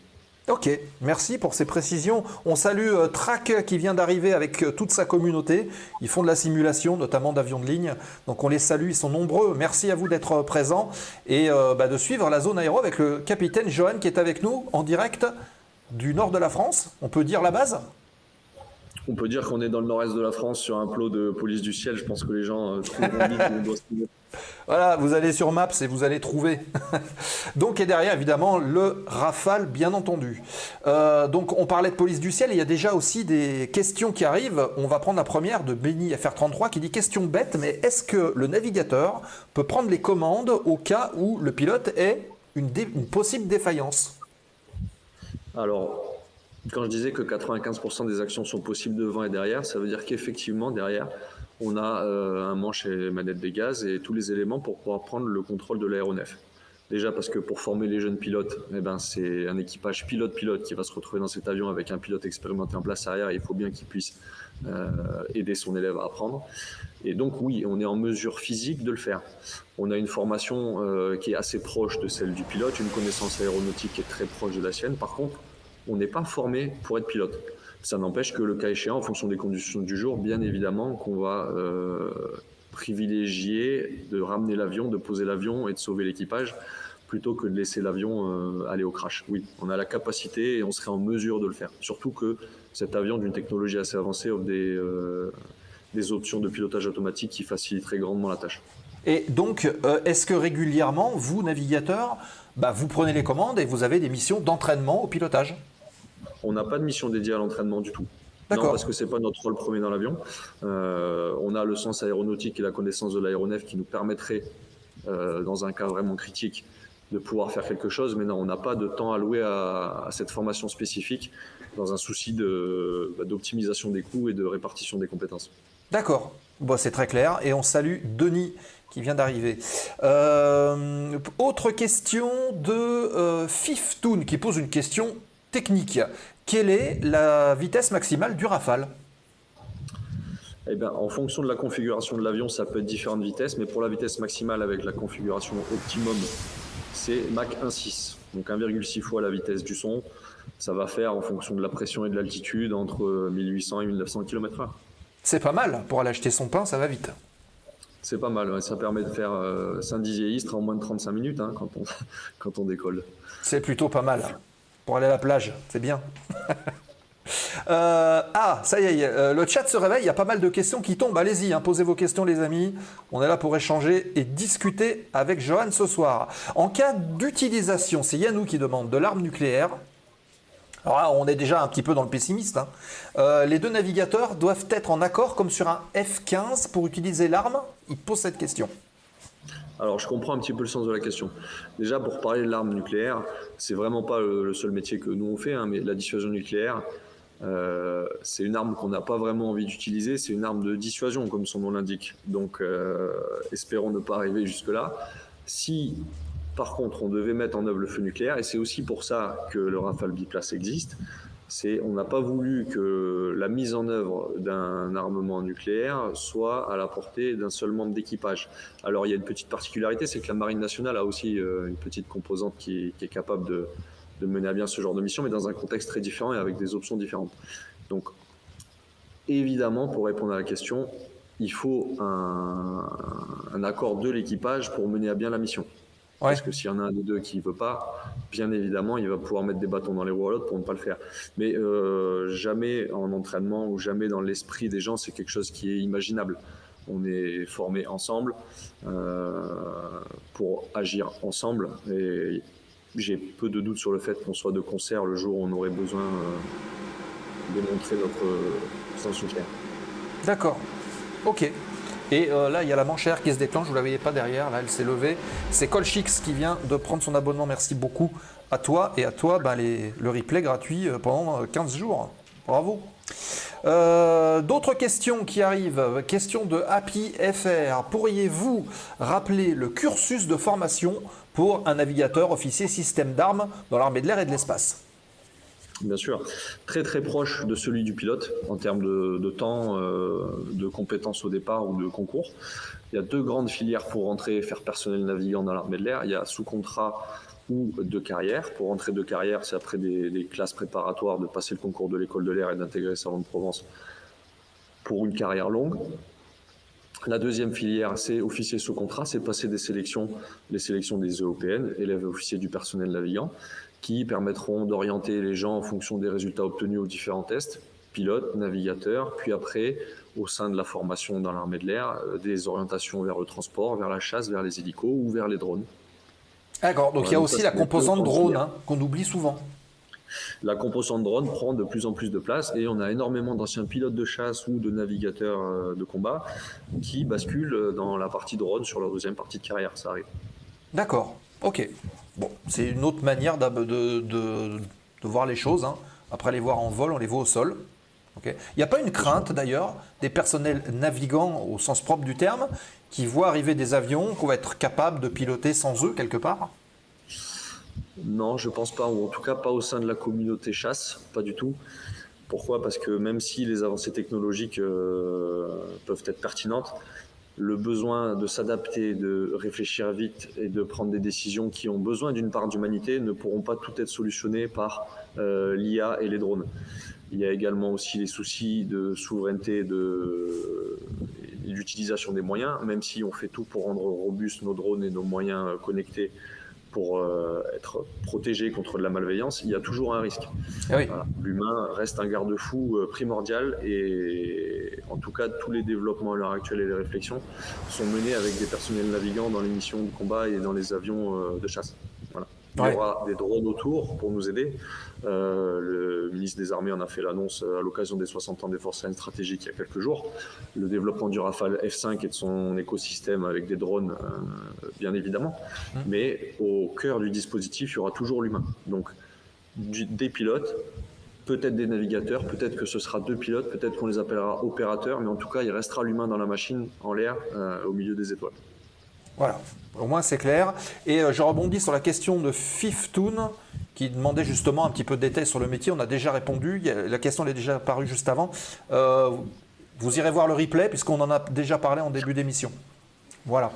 Ok, merci pour ces précisions. On salue Track qui vient d'arriver avec toute sa communauté. Ils font de la simulation, notamment d'avions de ligne. Donc on les salue, ils sont nombreux. Merci à vous d'être présents et de suivre la zone aéro avec le capitaine Johan qui est avec nous en direct du nord de la France. On peut dire la base ?
On peut dire qu'on est dans le nord-est de la France sur un plot de police du ciel. Je pense que les gens trouveront vite où on doit se trouver.
Voilà, vous allez sur Maps et vous allez trouver. Donc, et derrière, évidemment, le Rafale, bien entendu. Donc, on parlait de police du ciel. Il y a déjà aussi des questions qui arrivent. On va prendre la première de Benny FR33 qui dit « Question bête, mais est-ce que le navigateur peut prendre les commandes au cas où le pilote ait une possible défaillance ?»
Alors, quand je disais que 95% des actions sont possibles devant et derrière, ça veut dire qu'effectivement, derrière, on a un manche et manette des gaz et tous les éléments pour pouvoir prendre le contrôle de l'aéronef. Déjà parce que pour former les jeunes pilotes, c'est un équipage pilote-pilote qui va se retrouver dans cet avion avec un pilote expérimenté en place arrière. Il faut bien qu'il puisse aider son élève à apprendre. Et donc oui, on est en mesure physique de le faire. On a une formation qui est assez proche de celle du pilote, une connaissance aéronautique qui est très proche de la sienne. Par contre, on n'est pas formé pour être pilote. Ça n'empêche que le cas échéant, en fonction des conditions du jour, bien évidemment qu'on va privilégier de ramener l'avion, de poser l'avion et de sauver l'équipage, plutôt que de laisser l'avion aller au crash. Oui, on a la capacité et on serait en mesure de le faire. Surtout que cet avion d'une technologie assez avancée offre des options de pilotage automatique qui faciliteraient grandement la tâche.
Et donc, est-ce que régulièrement, vous, navigateurs, vous prenez les commandes et vous avez des missions d'entraînement au pilotage ?
On n'a pas de mission dédiée à l'entraînement du tout.
D'accord.
Non, parce que ce n'est pas notre rôle premier dans l'avion. On a le sens aéronautique et la connaissance de l'aéronef qui nous permettrait, dans un cas vraiment critique, de pouvoir faire quelque chose. Mais non, on n'a pas de temps alloué à cette formation spécifique dans un souci d'optimisation des coûts et de répartition des compétences.
D'accord. Bon, c'est très clair. Et on salue Denis qui vient d'arriver. Autre question de Fiftoon qui pose une question technique. Quelle est la vitesse maximale du Rafale ?
En fonction de la configuration de l'avion, ça peut être différentes vitesses, mais pour la vitesse maximale avec la configuration optimum, c'est Mach 1,6. Donc 1,6 fois la vitesse du son. Ça va faire, en fonction de la pression et de l'altitude, entre 1800 et 1900 km/h.
C'est pas mal. Pour aller acheter son pain, ça va vite.
C'est pas mal. Ouais. Ça permet de faire Saint-Dizier-Istres en moins de 35 minutes quand on décolle.
C'est plutôt pas mal. Pour aller à la plage, c'est bien. Ça y est, le chat se réveille, il y a pas mal de questions qui tombent. Allez-y, posez vos questions les amis. On est là pour échanger et discuter avec Johan ce soir. En cas d'utilisation, c'est Yannou qui demande, de l'arme nucléaire. Alors là, on est déjà un petit peu dans le pessimiste. Les deux navigateurs doivent être en accord comme sur un F-15 pour utiliser l'arme. Il pose cette question.
Alors, je comprends un petit peu le sens de la question. Déjà, pour parler de l'arme nucléaire, c'est vraiment pas le seul métier que nous on fait, hein, mais la dissuasion nucléaire, c'est une arme qu'on n'a pas vraiment envie d'utiliser. C'est une arme de dissuasion, comme son nom l'indique. Donc, espérons ne pas arriver jusque-là. Si, par contre, on devait mettre en œuvre le feu nucléaire, et c'est aussi pour ça que le Rafale biplace existe, on n'a pas voulu que la mise en œuvre d'un armement nucléaire soit à la portée d'un seul membre d'équipage. Alors il y a une petite particularité, c'est que la Marine nationale a aussi une petite composante qui est capable de mener à bien ce genre de mission, mais dans un contexte très différent et avec des options différentes. Donc évidemment, pour répondre à la question, il faut un accord de l'équipage pour mener à bien la mission.
Ouais.
Parce que s'il y en a un des deux qui ne veut pas, bien évidemment, il va pouvoir mettre des bâtons dans les roues à l'autre pour ne pas le faire. Mais jamais en entraînement ou jamais dans l'esprit des gens, c'est quelque chose qui est imaginable. On est formés ensemble pour agir ensemble. Et j'ai peu de doute sur le fait qu'on soit de concert le jour où on aurait besoin de montrer notre sens nucléaire.
D'accord. Ok. Et là, il y a la manchère qui se déclenche, vous ne la voyez pas derrière, là, elle s'est levée. C'est Colchix qui vient de prendre son abonnement, merci beaucoup à toi. Et à toi, le replay gratuit pendant 15 jours. Bravo. D'autres questions qui arrivent. Question de Happy FR. Pourriez-vous rappeler le cursus de formation pour un navigateur officier système d'armes dans l'armée de l'air et de l'espace?
Bien sûr, très très proche de celui du pilote en termes de temps, de compétences au départ ou de concours. Il y a deux grandes filières pour rentrer et faire personnel navigant dans l'armée de l'air. Il y a sous contrat ou de carrière. Pour rentrer de carrière, c'est après des classes préparatoires de passer le concours de l'école de l'air et d'intégrer Salon de Provence pour une carrière longue. La deuxième filière, c'est officier sous contrat, c'est passer les sélections des EOPN, élèves et officiers du personnel navigant, qui permettront d'orienter les gens en fonction des résultats obtenus aux différents tests, pilote, navigateur, puis après, au sein de la formation dans l'armée de l'air, des orientations vers le transport, vers la chasse, vers les hélicos ou vers les drones.
D'accord, donc il y a aussi la composante drone qu'on oublie souvent.
La composante drone prend de plus en plus de place et on a énormément d'anciens pilotes de chasse ou de navigateurs de combat qui basculent dans la partie drone sur leur deuxième partie de carrière, ça arrive.
D'accord, ok. Bon, c'est une autre manière de voir les choses. Hein. Après les voir en vol, on les voit au sol. Okay. Il n'y a pas une crainte d'ailleurs des personnels navigants au sens propre du terme qui voient arriver des avions qu'on va être capable de piloter sans eux quelque part?
Non, je pense pas, ou en tout cas pas au sein de la communauté chasse, pas du tout. Pourquoi? Parce que même si les avancées technologiques peuvent être pertinentes, le besoin de s'adapter, de réfléchir vite et de prendre des décisions qui ont besoin d'une part d'humanité ne pourront pas tout être solutionnées par l'IA et les drones. Il y a également aussi les soucis de souveraineté et d'utilisation des moyens, même si on fait tout pour rendre robustes nos drones et nos moyens connectés pour être protégé contre de la malveillance, il y a toujours un risque.
Oui.
Voilà. L'humain reste un garde-fou primordial et en tout cas tous les développements à l'heure actuelle et les réflexions sont menés avec des personnels navigants dans les missions de combat et dans les avions de chasse. Voilà. Il y aura des drones autour pour nous aider. Le ministre des Armées en a fait l'annonce à l'occasion des 60 ans des forces aériennes stratégiques il y a quelques jours. Le développement du Rafale F5 et de son écosystème avec des drones, bien évidemment. Mais au cœur du dispositif, il y aura toujours l'humain. Donc des pilotes, peut-être des navigateurs, peut-être que ce sera 2 pilotes, peut-être qu'on les appellera opérateurs, mais en tout cas, il restera l'humain dans la machine, en l'air, au milieu des étoiles.
Voilà, au moins c'est clair. Et je rebondis sur la question de Fiftoon qui demandait justement un petit peu de détails sur le métier. On a déjà répondu, la question elle est déjà apparue juste avant. Vous irez voir le replay puisqu'on en a déjà parlé en début d'émission. Voilà.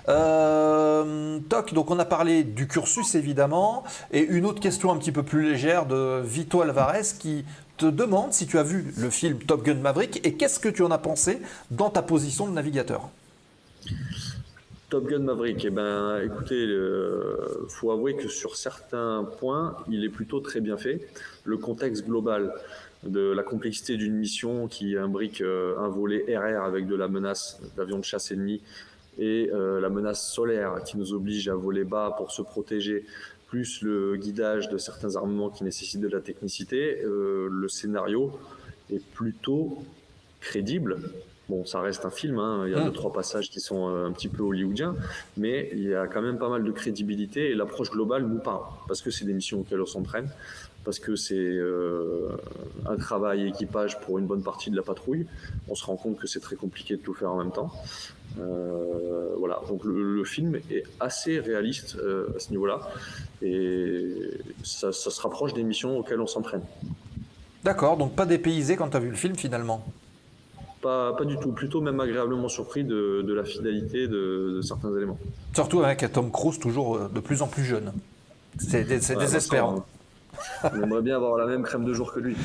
Toc, donc on a parlé du cursus évidemment. Et une autre question un petit peu plus légère de Vito Alvarez qui te demande si tu as vu le film Top Gun Maverick et qu'est-ce que tu en as pensé dans ta position de navigateur.
Top Gun Maverick, eh ben, écoutez, faut avouer que sur certains points, il est plutôt très bien fait. Le contexte global de la complexité d'une mission qui imbrique un volet RR avec de la menace d'avions de chasse ennemis et la menace solaire qui nous oblige à voler bas pour se protéger, plus le guidage de certains armements qui nécessitent de la technicité, le scénario est plutôt crédible. Bon, ça reste un film, hein. Il y a 2-3 passages qui sont un petit peu hollywoodiens, mais il y a quand même pas mal de crédibilité et l'approche globale nous parle, parce que c'est des missions auxquelles on s'entraîne, parce que c'est un travail équipage pour une bonne partie de la patrouille. On se rend compte que c'est très compliqué de tout faire en même temps. Voilà, donc le film est assez réaliste à ce niveau-là, et ça se rapproche des missions auxquelles on s'entraîne.
D'accord, donc pas dépaysé quand tu as vu le film finalement.
Pas du tout, plutôt même agréablement surpris de la fidélité de certains éléments.
Surtout avec un Tom Cruise toujours de plus en plus jeune. C'est désespérant.
On aimerait bien avoir la même crème de jour que lui.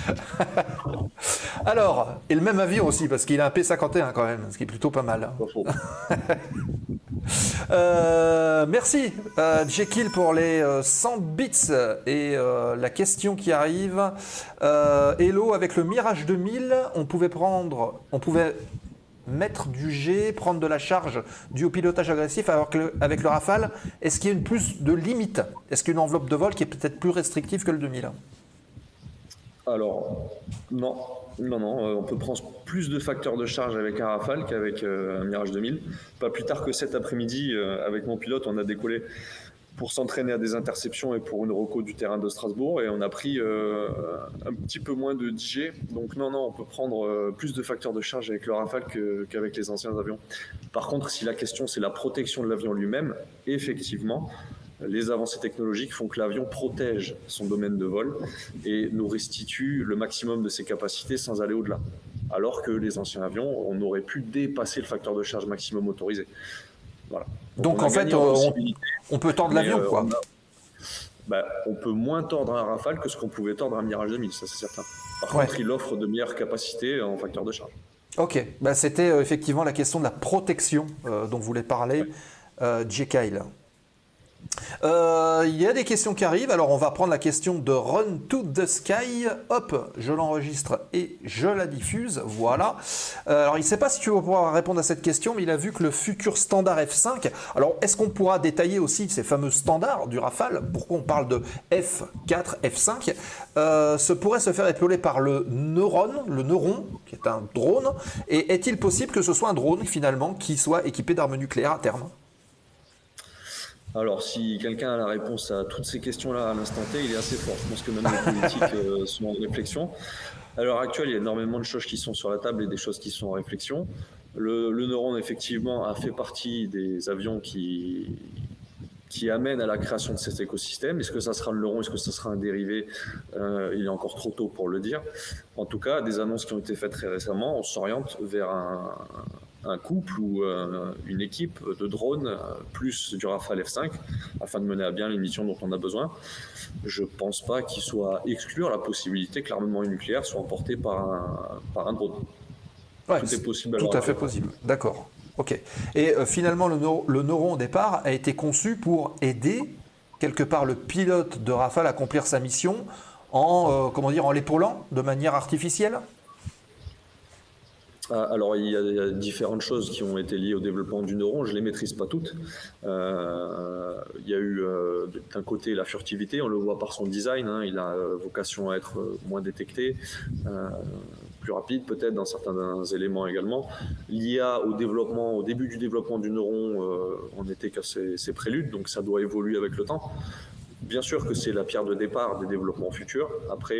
Alors, et le même avion aussi, parce qu'il a un P-51 quand même, ce qui est plutôt pas mal.
Pas faux.
Merci Jekyll pour les 100 bits et la question qui arrive. Hello, avec le Mirage 2000, on pouvait mettre du G, prendre de la charge due au pilotage agressif, alors qu'avec le Rafale, est-ce qu'il y a une plus de limite? Est-ce qu'il y a une enveloppe de vol qui est peut-être plus restrictive que le 2000?
Alors, non, on peut prendre plus de facteurs de charge avec un Rafale qu'avec un Mirage 2000. Pas plus tard que cet après-midi, avec mon pilote, on a décollé pour s'entraîner à des interceptions et pour une reco du terrain de Strasbourg, et on a pris un petit peu moins de 10 G. Donc non, on peut prendre plus de facteurs de charge avec le Rafale qu'avec les anciens avions. Par contre, si la question c'est la protection de l'avion lui-même, effectivement, les avancées technologiques font que l'avion protège son domaine de vol et nous restitue le maximum de ses capacités sans aller au-delà. Alors que les anciens avions, on aurait pu dépasser le facteur de charge maximum autorisé. Voilà.
Donc en fait, on peut tordre l'avion, quoi.
On peut moins tordre un Rafale que ce qu'on pouvait tordre un Mirage 2000, ça c'est certain. Par contre, il offre de meilleures capacités en facteur de charge.
Ok, c'était effectivement la question de la protection dont voulait parler Jekyll. Il y a des questions qui arrivent, alors on va prendre la question de Run to the Sky. Hop, je l'enregistre et je la diffuse, voilà. Alors il ne sait pas si tu vas pouvoir répondre à cette question, mais il a vu que le futur standard F5, alors est-ce qu'on pourra détailler aussi ces fameux standards du Rafale? Pourquoi on parle de F4, F5 pourrait se faire épauler par le Neuron, qui est un drone, et est-il possible que ce soit un drone finalement qui soit équipé d'armes nucléaires à terme?
Alors, si quelqu'un a la réponse à toutes ces questions-là à l'instant T, il est assez fort. Je pense que même les politiques sont en réflexion. À l'heure actuelle, il y a énormément de choses qui sont sur la table et des choses qui sont en réflexion. Le Neuron, effectivement, a fait partie des avions qui amènent à la création de cet écosystème. Est-ce que ça sera le Neuron? Est-ce que ça sera un dérivé? Il est encore trop tôt pour le dire. En tout cas, des annonces qui ont été faites très récemment, on s'oriente vers un couple ou une équipe de drones plus du Rafale F5 afin de mener à bien les missions dont on a besoin. Je ne pense pas qu'il soit exclure la possibilité que l'armement nucléaire soit emporté par un drone.
Ouais,
tout est possible.
Tout à fait possible, d'accord. Ok. Et finalement, le Neuron au départ a été conçu pour aider quelque part le pilote de Rafale à accomplir sa mission en l'épaulant de manière artificielle.
Alors, il y a différentes choses qui ont été liées au développement du Neuron. Je ne les maîtrise pas toutes. Il y a eu d'un côté la furtivité, on le voit par son design. Il a vocation à être moins détecté, plus rapide peut-être dans certains éléments également. L'IA au début du développement du Neuron, on n'était qu'à ses préludes, donc ça doit évoluer avec le temps. Bien sûr que c'est la pierre de départ des développements futurs. Après,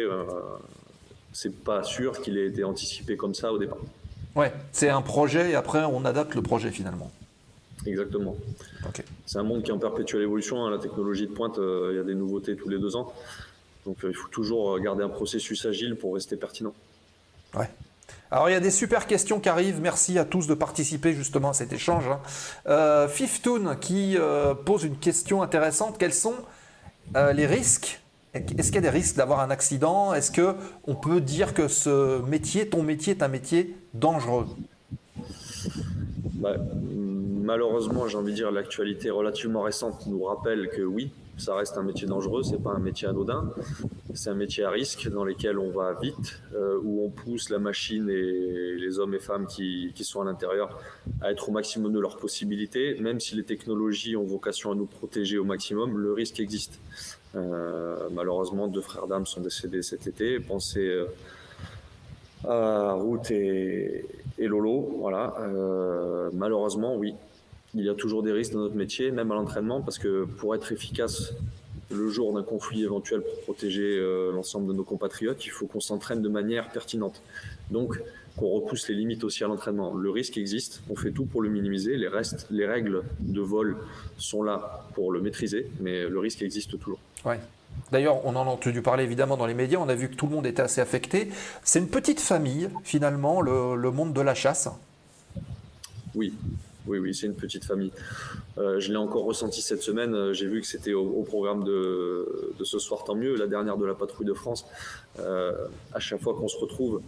c'est pas sûr qu'il ait été anticipé comme ça au départ.
Ouais, c'est un projet et après on adapte le projet finalement.
Exactement.
Okay.
C'est un monde qui est en perpétuelle évolution. La technologie de pointe, il y a des nouveautés tous les 2 ans. Donc il faut toujours garder un processus agile pour rester pertinent.
Ouais. Alors il y a des super questions qui arrivent. Merci à tous de participer justement à cet échange. Fiftoon qui pose une question intéressante. Quels sont les risques? Est-ce qu'il y a des risques d'avoir un accident? Est-ce qu'on peut dire que ton métier est un métier dangereux?
Malheureusement, j'ai envie de dire, l'actualité relativement récente nous rappelle que oui, ça reste un métier dangereux, c'est pas un métier anodin, c'est un métier à risque dans lequel on va vite, où on pousse la machine et les hommes et femmes qui sont à l'intérieur à être au maximum de leurs possibilités. Même si les technologies ont vocation à nous protéger au maximum, le risque existe. Malheureusement, 2 frères d'âmes sont décédés cet été. Pensez Route et Lolo, voilà. Malheureusement, oui, il y a toujours des risques dans notre métier, même à l'entraînement, parce que pour être efficace le jour d'un conflit éventuel pour protéger l'ensemble de nos compatriotes, il faut qu'on s'entraîne de manière pertinente. Donc, qu'on repousse les limites aussi à l'entraînement. Le risque existe, on fait tout pour le minimiser. Les règles de vol sont là pour le maîtriser, mais le risque existe toujours.
Ouais. D'ailleurs, on en a entendu parler évidemment dans les médias, on a vu que tout le monde était assez affecté. C'est une petite famille, finalement, le monde de la chasse.
Oui, c'est une petite famille. Je l'ai encore ressenti cette semaine. J'ai vu que c'était au programme de ce soir, tant mieux, la dernière de la patrouille de France. À chaque fois qu'on se retrouve,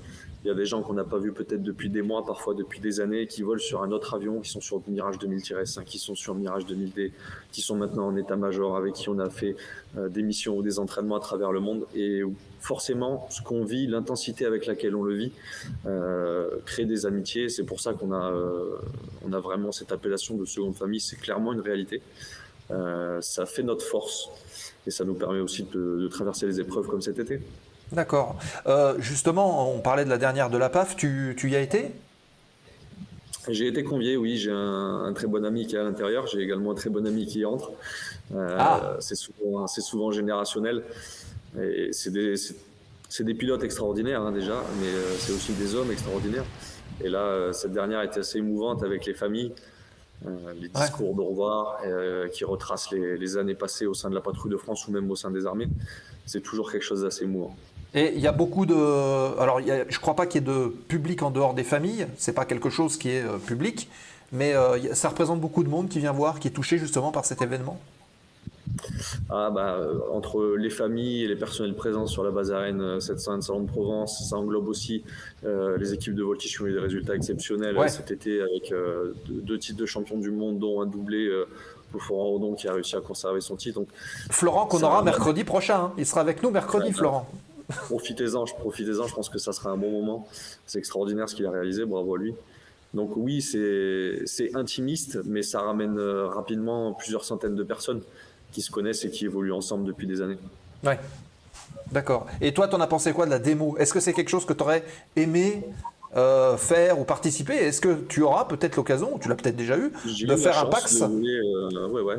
il y a des gens qu'on n'a pas vus peut-être depuis des mois, parfois depuis des années, qui volent sur un autre avion, qui sont sur Mirage 2000-5, qui sont sur Mirage 2000D, qui sont maintenant en état-major, avec qui on a fait des missions ou des entraînements à travers le monde. Et forcément, ce qu'on vit, l'intensité avec laquelle on le vit, crée des amitiés. C'est pour ça qu'on a vraiment cette appellation de seconde famille. C'est clairement une réalité. Ça fait notre force et ça nous permet aussi de traverser les épreuves comme cet été.
D'accord. Justement, on parlait de la dernière de la PAF, tu y as été ?
J'ai été convié, oui, j'ai un très bon ami qui est à l'intérieur, j'ai également un très bon ami qui y entre. C'est souvent générationnel. Et c'est des pilotes extraordinaires hein, déjà, mais c'est aussi des hommes extraordinaires. Et là, cette dernière était assez émouvante avec les familles, les discours d'au revoir qui retracent les années passées au sein de la patrouille de France ou même au sein des armées. C'est toujours quelque chose d'assez émouvant.
Et il y a beaucoup de... Alors, je ne crois pas qu'il y ait de public en dehors des familles, c'est pas quelque chose qui est public, mais ça représente beaucoup de monde qui vient voir, qui est touché justement par cet événement.
Entre les familles et les personnels présents sur la base Arène 701 de Salon de Provence, ça englobe aussi les équipes de voltige qui ont eu des résultats exceptionnels cet été avec deux titres de champion du monde, dont un doublé pour Florent Rodon qui a réussi à conserver son titre. Donc,
Florent qu'on aura mercredi prochain, hein. Il sera avec nous mercredi, Florent.
Profitez-en, je pense que ça sera un bon moment. C'est extraordinaire ce qu'il a réalisé, bravo à lui. Donc oui, c'est intimiste, mais ça ramène rapidement plusieurs centaines de personnes qui se connaissent et qui évoluent ensemble depuis des années.
Ouais, d'accord. Et toi, t'en as pensé quoi de la démo ? Est-ce que c'est quelque chose que tu aurais aimé faire ou participer ? Est-ce que tu auras peut-être l'occasion, ou tu l'as peut-être déjà eu, de faire un PAX ?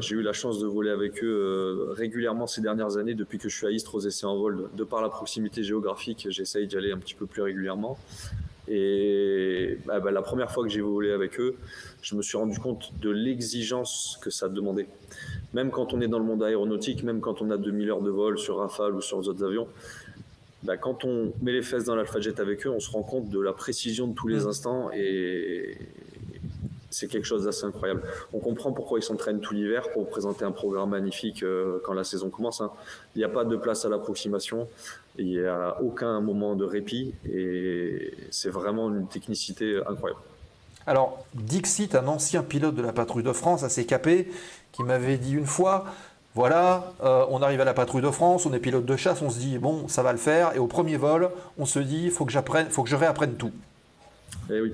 J'ai eu la chance de voler avec eux régulièrement ces dernières années, depuis que je suis à Istres aux essais en vol. De par la proximité géographique, j'essaye d'y aller un petit peu plus régulièrement. Et la première fois que j'ai volé avec eux, je me suis rendu compte de l'exigence que ça demandait. Même quand on est dans le monde aéronautique, même quand on a 2000 heures de vol sur Rafale ou sur d'autres avions, quand on met les fesses dans l'Alpha Jet avec eux, on se rend compte de la précision de tous les instants et c'est quelque chose d'assez incroyable. On comprend pourquoi ils s'entraînent tout l'hiver pour présenter un programme magnifique quand la saison commence. Hein. Il n'y a pas de place à l'approximation, il n'y a aucun moment de répit et c'est vraiment une technicité incroyable.
Alors, Dixit, un ancien pilote de la patrouille de France, assez capé, qui m'avait dit une fois, voilà, on arrive à la patrouille de France, on est pilote de chasse, on se dit, bon, ça va le faire, et au premier vol, on se dit, il faut que je réapprenne tout.
Et oui.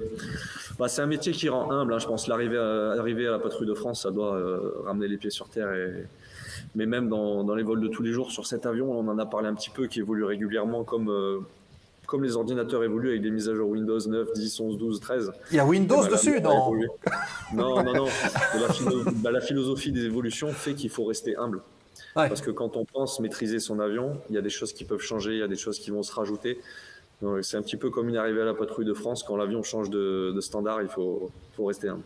C'est un métier qui rend humble, hein, je pense. Arriver à la patrouille de France, ça doit ramener les pieds sur terre. Mais même dans les vols de tous les jours, sur cet avion, on en a parlé un petit peu, qui évolue régulièrement comme les ordinateurs évoluent avec des mises à jour Windows 9, 10, 11, 12, 13.
Il y a Windows dessus, non ?
Non. La philosophie des évolutions fait qu'il faut rester humble. Ouais. Parce que quand on pense maîtriser son avion, il y a des choses qui peuvent changer, il y a des choses qui vont se rajouter. Donc, c'est un petit peu comme une arrivée à la patrouille de France. Quand l'avion change de standard, il faut rester humble.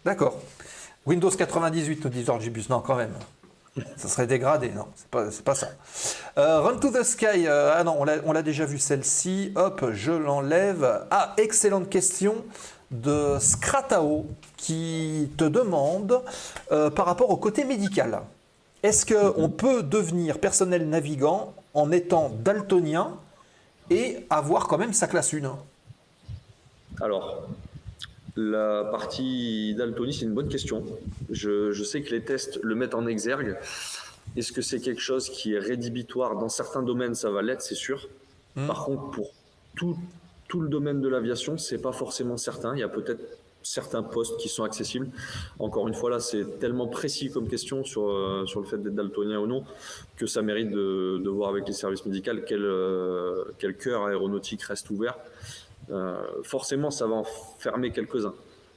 D'accord. Windows 98, nous dit Georgibus. Non, quand même. Ça serait dégradé. Non, c'est pas ça. Run to the Sky. Non, on l'a déjà vu celle-ci. Hop, je l'enlève. Ah, excellente question de Scratao qui te demande par rapport au côté médical. Est-ce qu'on peut devenir personnel navigant en étant daltonien et avoir quand même sa classe 1 ?
Alors, la partie daltonie, c'est une bonne question. Je sais que les tests le mettent en exergue. Est-ce que c'est quelque chose qui est rédhibitoire ? Dans certains domaines, ça va l'être, c'est sûr. Par contre, pour tout le domaine de l'aviation, c'est pas forcément certain. Il y a peut-être certains postes qui sont accessibles. Encore une fois, là, c'est tellement précis comme question sur le fait d'être daltonien ou non, que ça mérite de voir avec les services médicaux quel cœur aéronautique reste ouvert. Forcément, ça va en fermer quelques-uns.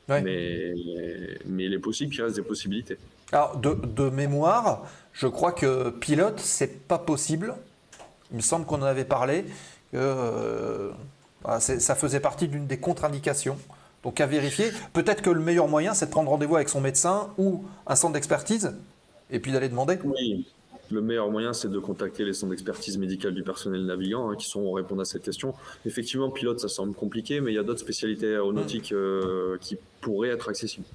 Ouais.
Mais il est possible qu'il reste des possibilités.
Alors, de mémoire, je crois que pilote, c'est pas possible. Il me semble qu'on en avait parlé, que ça faisait partie d'une des contre-indications. Donc à vérifier. Peut-être que le meilleur moyen, c'est de prendre rendez-vous avec son médecin ou un centre d'expertise et puis d'aller demander.
Oui, le meilleur moyen, c'est de contacter les centres d'expertise médicale du personnel navigant qui sauront répondre à cette question. Effectivement, pilote, ça semble compliqué, mais il y a d'autres spécialités aéronautiques qui pourraient être accessibles.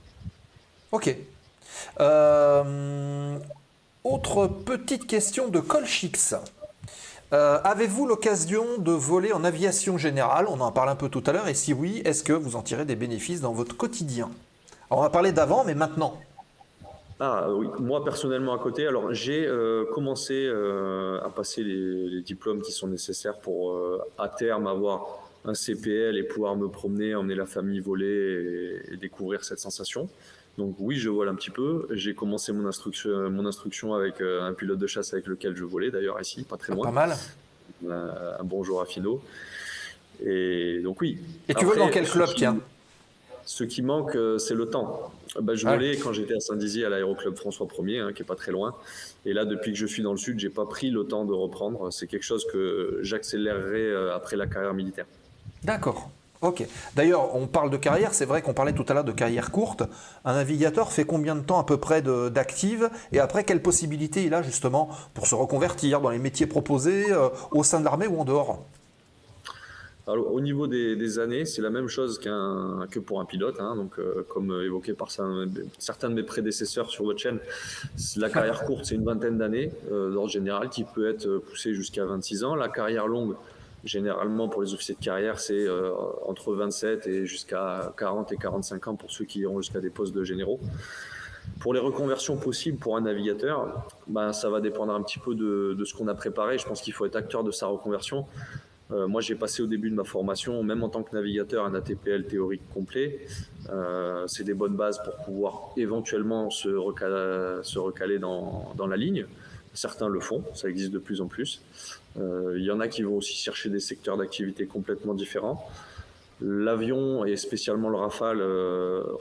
Ok. Autre petite question de Colchix. Avez-vous l'occasion de voler en aviation générale? On en parle un peu tout à l'heure. Et si oui, est-ce que vous en tirez des bénéfices dans votre quotidien? Alors, on va parler d'avant, mais maintenant.
Ah oui, moi personnellement à côté, alors j'ai commencé à passer les diplômes qui sont nécessaires pour à terme avoir un CPL et pouvoir me promener, emmener la famille voler et découvrir cette sensation. Donc oui, je vole un petit peu. J'ai commencé mon instruction avec un pilote de chasse avec lequel je volais d'ailleurs ici, pas très loin.
Pas mal.
Un bonjour à Fino. Et donc oui.
Et tu voles dans quel club, tiens?
Ce qui manque, c'est le temps. Je volais quand j'étais à Saint-Dizier à l'aéroclub François 1er, qui est pas très loin. Et là, depuis que je suis dans le sud, j'ai pas pris le temps de reprendre. C'est quelque chose que j'accélérerai après la carrière militaire.
D'accord. Ok. D'ailleurs, on parle de carrière. C'est vrai qu'on parlait tout à l'heure de carrière courte. Un navigateur fait combien de temps à peu près d'active? Et après, quelles possibilités il a justement pour se reconvertir dans les métiers proposés au sein de l'armée ou en dehors?
Alors, au niveau des années, c'est la même chose que pour un pilote. Donc, comme évoqué par certains de mes prédécesseurs sur votre chaîne, la carrière courte, c'est une vingtaine d'années d'ordre général qui peut être poussée jusqu'à 26 ans. La carrière longue, généralement pour les officiers de carrière, c'est entre 27 et jusqu'à 40 et 45 ans pour ceux qui iront jusqu'à des postes de généraux. Pour les reconversions possibles pour un navigateur, ça va dépendre un petit peu de ce qu'on a préparé. Je pense qu'il faut être acteur de sa reconversion. Moi, j'ai passé au début de ma formation, même en tant que navigateur, un ATPL théorique complet. C'est des bonnes bases pour pouvoir éventuellement se recaler dans la ligne. Certains le font, ça existe de plus en plus. Il y en a qui vont aussi chercher des secteurs d'activité complètement différents. L'avion, et spécialement le Rafale,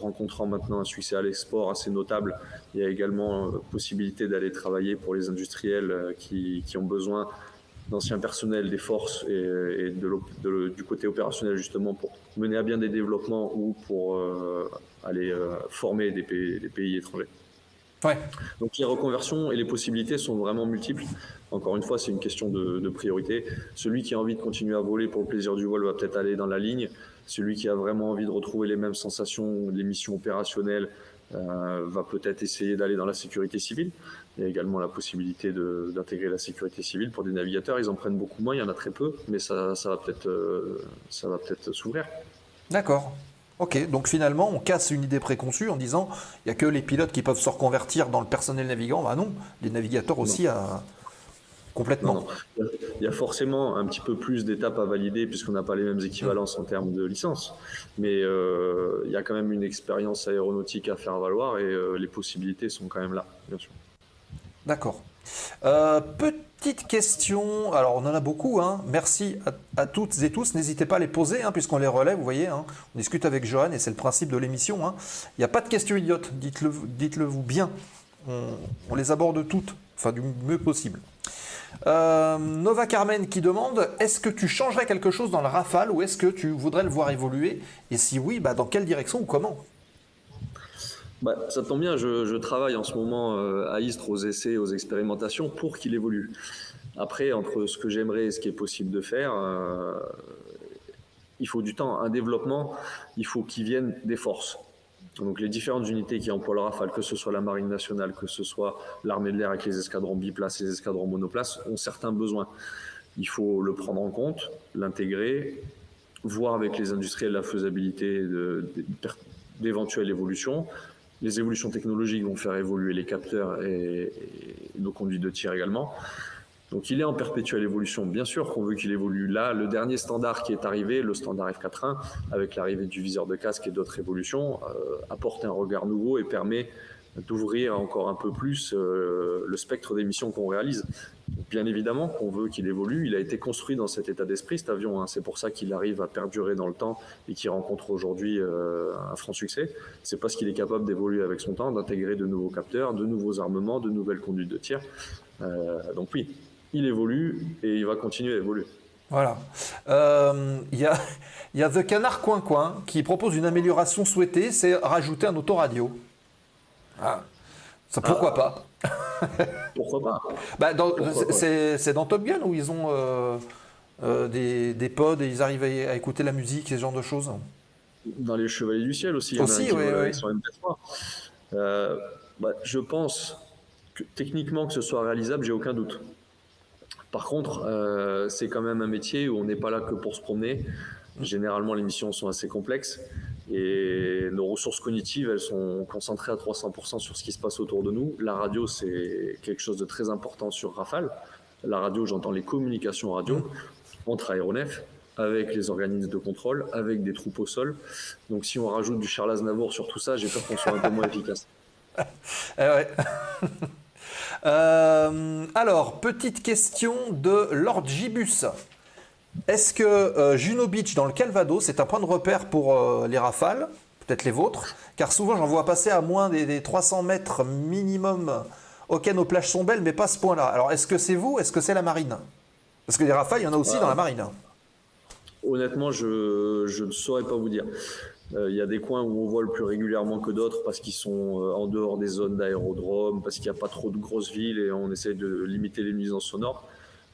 rencontrant maintenant un succès à l'export assez notable, il y a également possibilité d'aller travailler pour les industriels qui ont besoin d'anciens personnels des forces et du côté opérationnel justement pour mener à bien des développements ou pour aller former des pays étrangers.
Ouais.
Donc les reconversions et les possibilités sont vraiment multiples. Encore une fois, c'est une question de priorité. Celui qui a envie de continuer à voler pour le plaisir du vol va peut-être aller dans la ligne. Celui qui a vraiment envie de retrouver les mêmes sensations, les missions opérationnelles, va peut-être essayer d'aller dans la sécurité civile. Il y a également la possibilité d'intégrer la sécurité civile pour des navigateurs. Ils en prennent beaucoup moins, il y en a très peu, mais ça va peut-être s'ouvrir.
D'accord. Ok, donc finalement, on casse une idée préconçue en disant il n'y a que les pilotes qui peuvent se reconvertir dans le personnel navigant. Non, les navigateurs aussi, complètement.
Non. Il y a forcément un petit peu plus d'étapes à valider puisqu'on n'a pas les mêmes équivalences en termes de licence. Mais il y a quand même une expérience aéronautique à faire valoir et les possibilités sont quand même là, bien sûr.
D'accord. Petite question, alors on en a beaucoup, merci à toutes et tous, n'hésitez pas à les poser puisqu'on les relève, vous voyez, on discute avec Johan et c'est le principe de l'émission. Il n'y a pas de questions idiotes, dites-le vous bien, on les aborde toutes, enfin du mieux possible. Nova Carmen qui demande, est-ce que tu changerais quelque chose dans le Rafale ou est-ce que tu voudrais le voir évoluer? Et si oui, dans quelle direction ou comment?
Ça tombe bien, je travaille en ce moment à Istres aux essais, aux expérimentations pour qu'il évolue. Après, entre ce que j'aimerais et ce qui est possible de faire, il faut du temps. Un développement, il faut qu'il vienne des forces. Donc les différentes unités qui emploient le Rafale, que ce soit la Marine nationale, que ce soit l'armée de l'air avec les escadrons biplaces et les escadrons monoplaces, ont certains besoins. Il faut le prendre en compte, l'intégrer, voir avec les industriels la faisabilité d'éventuelles évolutions. Les évolutions technologiques vont faire évoluer les capteurs et nos conduites de tir également. Donc il est en perpétuelle évolution. Bien sûr qu'on veut qu'il évolue. Là, le dernier standard qui est arrivé, le standard F4.1, avec l'arrivée du viseur de casque et d'autres évolutions, apporte un regard nouveau et permet d'ouvrir encore un peu plus le spectre d'émissions qu'on réalise. Bien évidemment qu'on veut qu'il évolue. Il a été construit dans cet état d'esprit, cet avion. C'est pour ça qu'il arrive à perdurer dans le temps et qu'il rencontre aujourd'hui un franc succès. C'est parce qu'il est capable d'évoluer avec son temps, d'intégrer de nouveaux capteurs, de nouveaux armements, de nouvelles conduites de tir. Donc oui, il évolue et il va continuer à évoluer.
Voilà. Il y a The Canard Coin Coin qui propose une amélioration souhaitée, c'est rajouter un autoradio. Ah. Ça, pourquoi pas?
Pourquoi pas?
Bah, c'est dans Top Gun où ils ont des pods et ils arrivent à écouter la musique et ce genre de choses.
Dans les Chevaliers du Ciel aussi.
Aussi, oui.
Sur MP3. Je pense que techniquement que ce soit réalisable, j'ai aucun doute. Par contre, c'est quand même un métier où on n'est pas là que pour se promener. Généralement, les missions sont assez complexes et nos ressources cognitives, elles sont concentrées à 300% sur ce qui se passe autour de nous. La radio, c'est quelque chose de très important sur Rafale. La radio, j'entends les communications radio entre aéronefs, avec les organismes de contrôle, avec des troupes au sol. Donc si on rajoute du Charles Aznavour sur tout ça, j'ai peur qu'on soit un peu moins efficace.
Ouais. Alors, petite question de Lord Gibus. Est-ce que Juno Beach dans le Calvados est un point de repère pour les Rafales, peut-être les vôtres? Car souvent j'en vois passer à moins des 300 mètres minimum. Ok, nos plages sont belles, mais pas à ce point-là. Alors est-ce que c'est vous, est-ce que c'est la marine? Parce que des Rafales, il y en a aussi dans la marine.
Honnêtement, je ne saurais pas vous dire. Il y a des coins où on voit le plus régulièrement que d'autres parce qu'ils sont en dehors des zones d'aérodrome, parce qu'il n'y a pas trop de grosses villes et on essaie de limiter les nuisances sonores.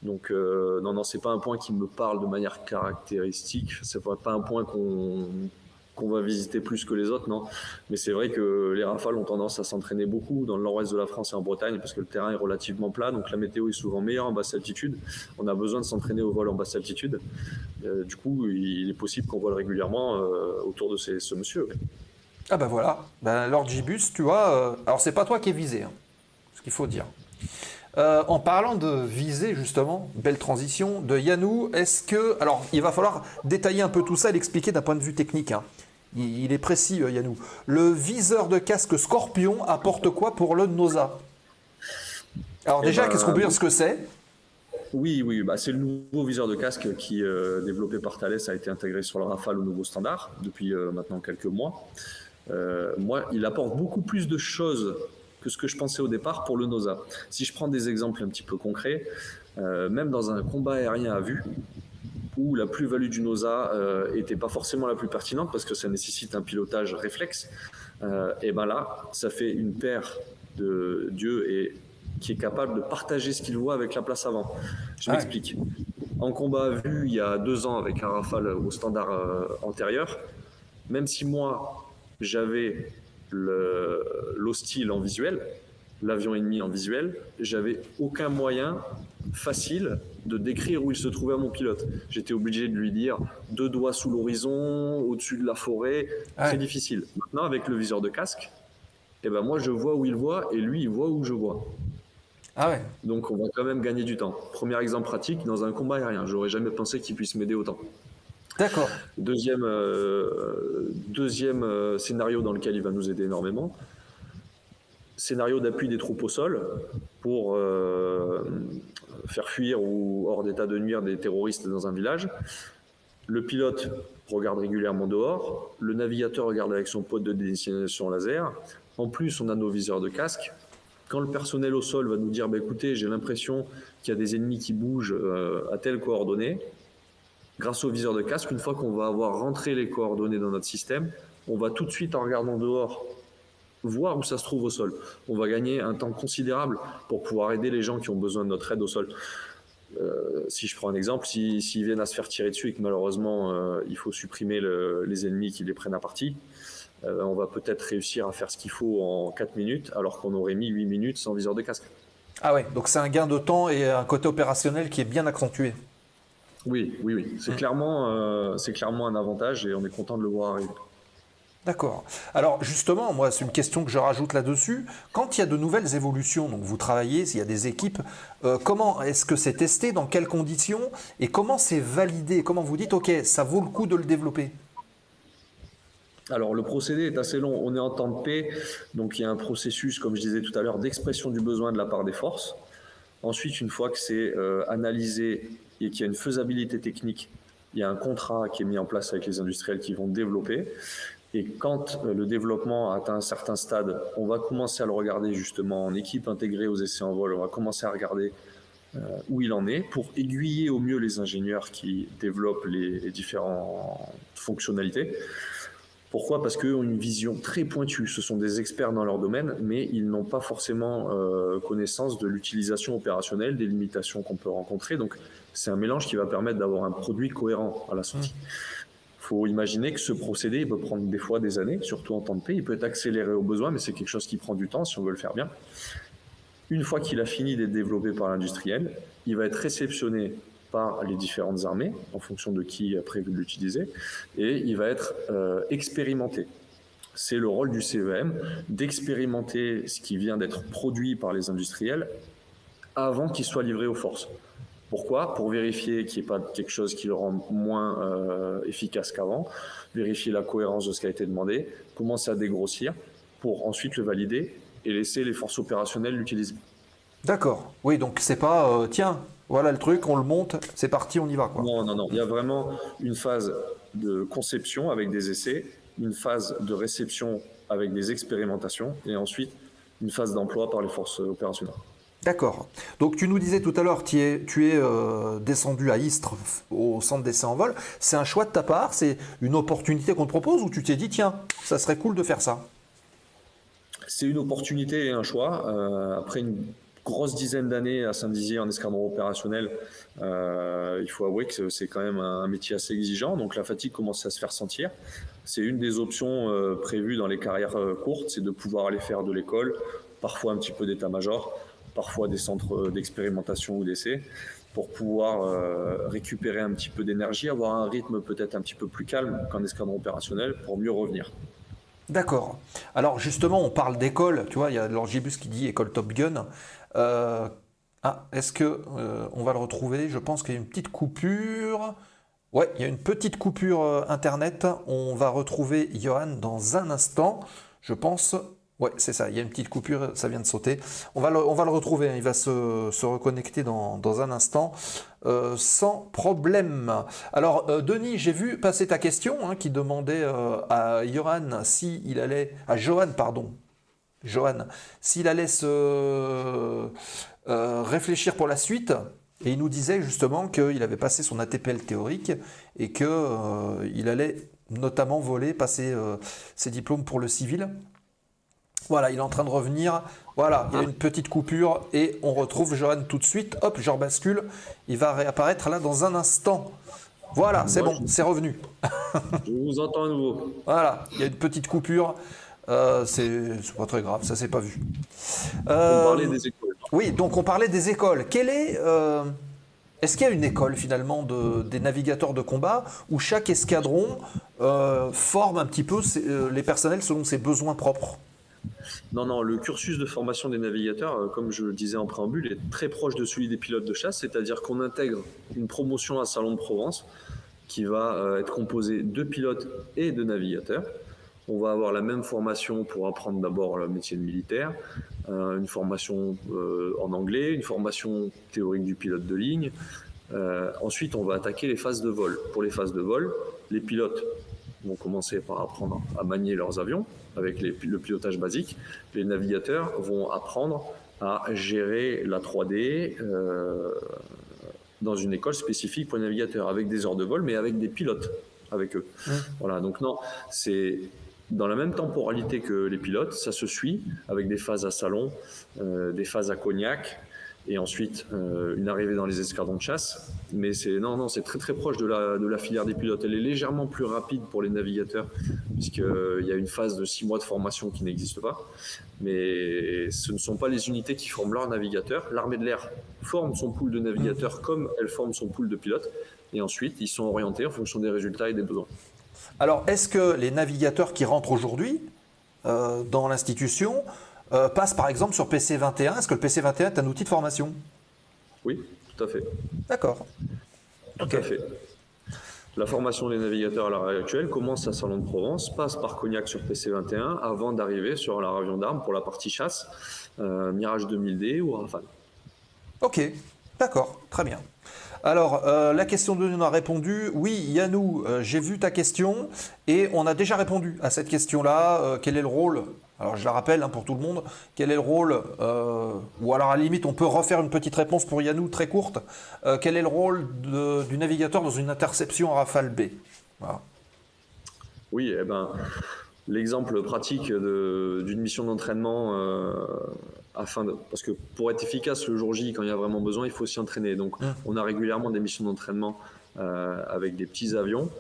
Donc non, c'est pas un point qui me parle de manière caractéristique. C'est pas un point qu'on va visiter plus que les autres, non. Mais c'est vrai que les Rafales ont tendance à s'entraîner beaucoup dans le nord-ouest de la France et en Bretagne parce que le terrain est relativement plat, donc la météo est souvent meilleure en basse altitude. On a besoin de s'entraîner au vol en basse altitude. Du coup, il est possible qu'on vole régulièrement autour de ce monsieur. Ouais.
Ah ben voilà, Lord Gibus, tu vois, alors c'est pas toi qui es visé, ce qu'il faut dire. En parlant de visée, justement, belle transition, de Yannou, est-ce que... Alors, il va falloir détailler un peu tout ça et l'expliquer d'un point de vue technique. Il est précis, Yannou. Le viseur de casque Scorpion apporte quoi pour le NOSA? Alors déjà, qu'est-ce qu'on peut dire ce que c'est?
Oui, c'est le nouveau viseur de casque qui, développé par Thales, a été intégré sur le Rafale au nouveau standard depuis maintenant quelques mois. Il apporte beaucoup plus de choses que ce que je pensais au départ pour le NOSA. Si je prends des exemples un petit peu concrets, même dans un combat aérien à vue, où la plus-value du NOSA n'était pas forcément la plus pertinente parce que ça nécessite un pilotage réflexe, et là, ça fait une paire de dieux et qui est capable de partager ce qu'il voit avec la place avant. Je m'explique. En combat à vue, il y a 2 ans avec un Rafale au standard antérieur, même si moi, j'avais l'hostile en visuel, l'avion ennemi en visuel, j'avais aucun moyen facile de décrire où il se trouvait à mon pilote. J'étais obligé de lui dire 2 doigts sous l'horizon, au-dessus de la forêt, très difficile. Maintenant, avec le viseur de casque, moi je vois où il voit et lui il voit où je vois.
Ah ouais.
Donc on va quand même gagner du temps. Premier exemple pratique, dans un combat aérien, j'aurais jamais pensé qu'il puisse m'aider autant.
D'accord.
Deuxième scénario dans lequel il va nous aider énormément, scénario d'appui des troupes au sol pour faire fuir ou hors d'état de nuire des terroristes dans un village. Le pilote regarde régulièrement dehors, le navigateur regarde avec son pod de destination laser. En plus, on a nos viseurs de casque. Quand le personnel au sol va nous dire écoutez, j'ai l'impression qu'il y a des ennemis qui bougent à telle coordonnée, grâce au viseur de casque, une fois qu'on va avoir rentré les coordonnées dans notre système, on va tout de suite, en regardant dehors, voir où ça se trouve au sol. On va gagner un temps considérable pour pouvoir aider les gens qui ont besoin de notre aide au sol. Si je prends un exemple, s'ils viennent à se faire tirer dessus et que malheureusement il faut supprimer les ennemis qui les prennent à partie, on va peut-être réussir à faire ce qu'il faut en 4 minutes alors qu'on aurait mis 8 minutes sans viseur de casque.
Ah ouais, donc c'est un gain de temps et un côté opérationnel qui est bien accentué.
Oui. C'est clairement un avantage et on est content de le voir arriver.
D'accord. Alors justement, moi, c'est une question que je rajoute là-dessus. Quand il y a de nouvelles évolutions, donc vous travaillez, s'il y a des équipes, comment est-ce que c'est testé, dans quelles conditions, et comment c'est validé? Comment vous dites, OK, ça vaut le coup de le développer?
Alors, le procédé est assez long. On est en temps de paix, donc il y a un processus, comme je disais tout à l'heure, d'expression du besoin de la part des forces. Ensuite, une fois que c'est analysé et qu'il y a une faisabilité technique, il y a un contrat qui est mis en place avec les industriels qui vont développer. Et quand le développement a atteint un certain stade, on va commencer à le regarder justement en équipe intégrée aux essais en vol. On va commencer à regarder où il en est pour aiguiller au mieux les ingénieurs qui développent les différentes fonctionnalités. Pourquoi? Parce qu'eux ont une vision très pointue. Ce sont des experts dans leur domaine, mais ils n'ont pas forcément connaissance de l'utilisation opérationnelle, des limitations qu'on peut rencontrer. Donc, c'est un mélange qui va permettre d'avoir un produit cohérent à la sortie. Il faut imaginer que ce procédé il peut prendre des fois des années, surtout en temps de paix. Il peut être accéléré au besoin, mais c'est quelque chose qui prend du temps si on veut le faire bien. Une fois qu'il a fini d'être développé par l'industriel, il va être réceptionné par les différentes armées, en fonction de qui a prévu de l'utiliser, et il va être expérimenté. C'est le rôle du CEM d'expérimenter ce qui vient d'être produit par les industriels avant qu'il soit livré aux forces. Pourquoi? Pour vérifier qu'il n'y ait pas quelque chose qui le rend moins efficace qu'avant, vérifier la cohérence de ce qui a été demandé, commencer à dégrossir pour ensuite le valider et laisser les forces opérationnelles l'utiliser.
D'accord. Oui, donc c'est pas, tiens, voilà le truc, on le monte, c'est parti, on y va, quoi.
Non. Il y a vraiment une phase de conception avec des essais, une phase de réception avec des expérimentations et ensuite une phase d'emploi par les forces opérationnelles.
D'accord. Donc tu nous disais tout à l'heure, tu es descendu à Istres, au centre d'essai en vol. C'est un choix de ta part? C'est une opportunité qu'on te propose ou tu t'es dit, tiens, ça serait cool de faire ça?
C'est une opportunité et un choix. Après une grosse dizaine d'années à Saint-Dizier en escadron opérationnel, il faut avouer que c'est quand même un métier assez exigeant, donc la fatigue commence à se faire sentir. C'est une des options prévues dans les carrières courtes, c'est de pouvoir aller faire de l'école, parfois un petit peu d'état-major, parfois des centres d'expérimentation ou d'essai, pour pouvoir récupérer un petit peu d'énergie, avoir un rythme peut-être un petit peu plus calme qu'en escadron opérationnel pour mieux revenir.
D'accord. Alors justement, on parle d'école, tu vois, il y a l'Angibus qui dit école Top Gun. Est-ce que on va le retrouver? Je pense qu'il y a une petite coupure. Ouais, il y a une petite coupure internet. On va retrouver Johan dans un instant, je pense. Ouais, c'est ça, il y a une petite coupure, ça vient de sauter. On va le retrouver, hein, il va se reconnecter dans un instant, sans problème. Alors, Denis, j'ai vu passer ta question, hein, qui demandait à Johan s'il allait... À Johan, pardon. Johan, s'il allait se réfléchir pour la suite. Et il nous disait justement qu'il avait passé son ATPL théorique et qu'il allait notamment passer ses diplômes pour le civil. Voilà, il est en train de revenir. Voilà, il y a une petite coupure et on retrouve Johan tout de suite. Hop, je rebascule. Il va réapparaître là dans un instant. Voilà, c'est bon, c'est revenu.
Je vous entends à nouveau.
Voilà, il y a une petite coupure. C'est pas très grave, ça s'est pas vu.
On parlait des écoles.
Oui, donc on parlait des écoles. Est-ce qu'il y a une école finalement des navigateurs de combat où chaque escadron forme un petit peu les personnels selon ses besoins propres?
Non, le cursus de formation des navigateurs, comme je le disais en préambule, est très proche de celui des pilotes de chasse, c'est-à-dire qu'on intègre une promotion à Salon de Provence qui va être composée de pilotes et de navigateurs. On va avoir la même formation pour apprendre d'abord le métier de militaire, une formation en anglais, une formation théorique du pilote de ligne. Ensuite, on va attaquer les phases de vol. Pour les phases de vol, les pilotes vont commencer par apprendre à manier leurs avions avec le pilotage basique. Les navigateurs vont apprendre à gérer la 3D dans une école spécifique pour les navigateurs, avec des heures de vol, mais avec des pilotes avec eux. Voilà, donc non, c'est dans la même temporalité que les pilotes, ça se suit avec des phases à Salon, des phases à Cognac, et ensuite une arrivée dans les escadrons de chasse. Mais c'est très très proche de la filière des pilotes. Elle est légèrement plus rapide pour les navigateurs, puisqu'il y a une phase de 6 mois de formation qui n'existe pas. Mais ce ne sont pas les unités qui forment leurs navigateurs. L'armée de l'air forme son pool de navigateurs comme elle forme son pool de pilotes. Et ensuite, ils sont orientés en fonction des résultats et des besoins.
Alors, est-ce que les navigateurs qui rentrent aujourd'hui dans l'institution passent par exemple sur PC21? Est-ce que le PC21 est un outil de formation?
Oui, tout à fait.
D'accord.
Tout
Ok.
à fait. La formation des navigateurs à l'heure actuelle commence à Salon de Provence, passe par Cognac sur PC21 avant d'arriver sur la Ravion d'Armes pour la partie chasse, Mirage 2000D ou Rafale.
Ok, d'accord, très bien. Alors, la question 2 nous a répondu. Oui, Yannou, j'ai vu ta question et on a déjà répondu à cette question-là. Quel est le rôle? Alors, je la rappelle hein, pour tout le monde. Quel est le rôle ou alors, à la limite, on peut refaire une petite réponse pour Yannou, très courte. Quel est le rôle du navigateur dans une interception en Rafale B? Voilà.
Oui, eh ben, l'exemple pratique d'une mission d'entraînement parce que pour être efficace le jour J, quand il y a vraiment besoin, il faut s'y entraîner. Donc, on a régulièrement des missions d'entraînement avec des petits avions.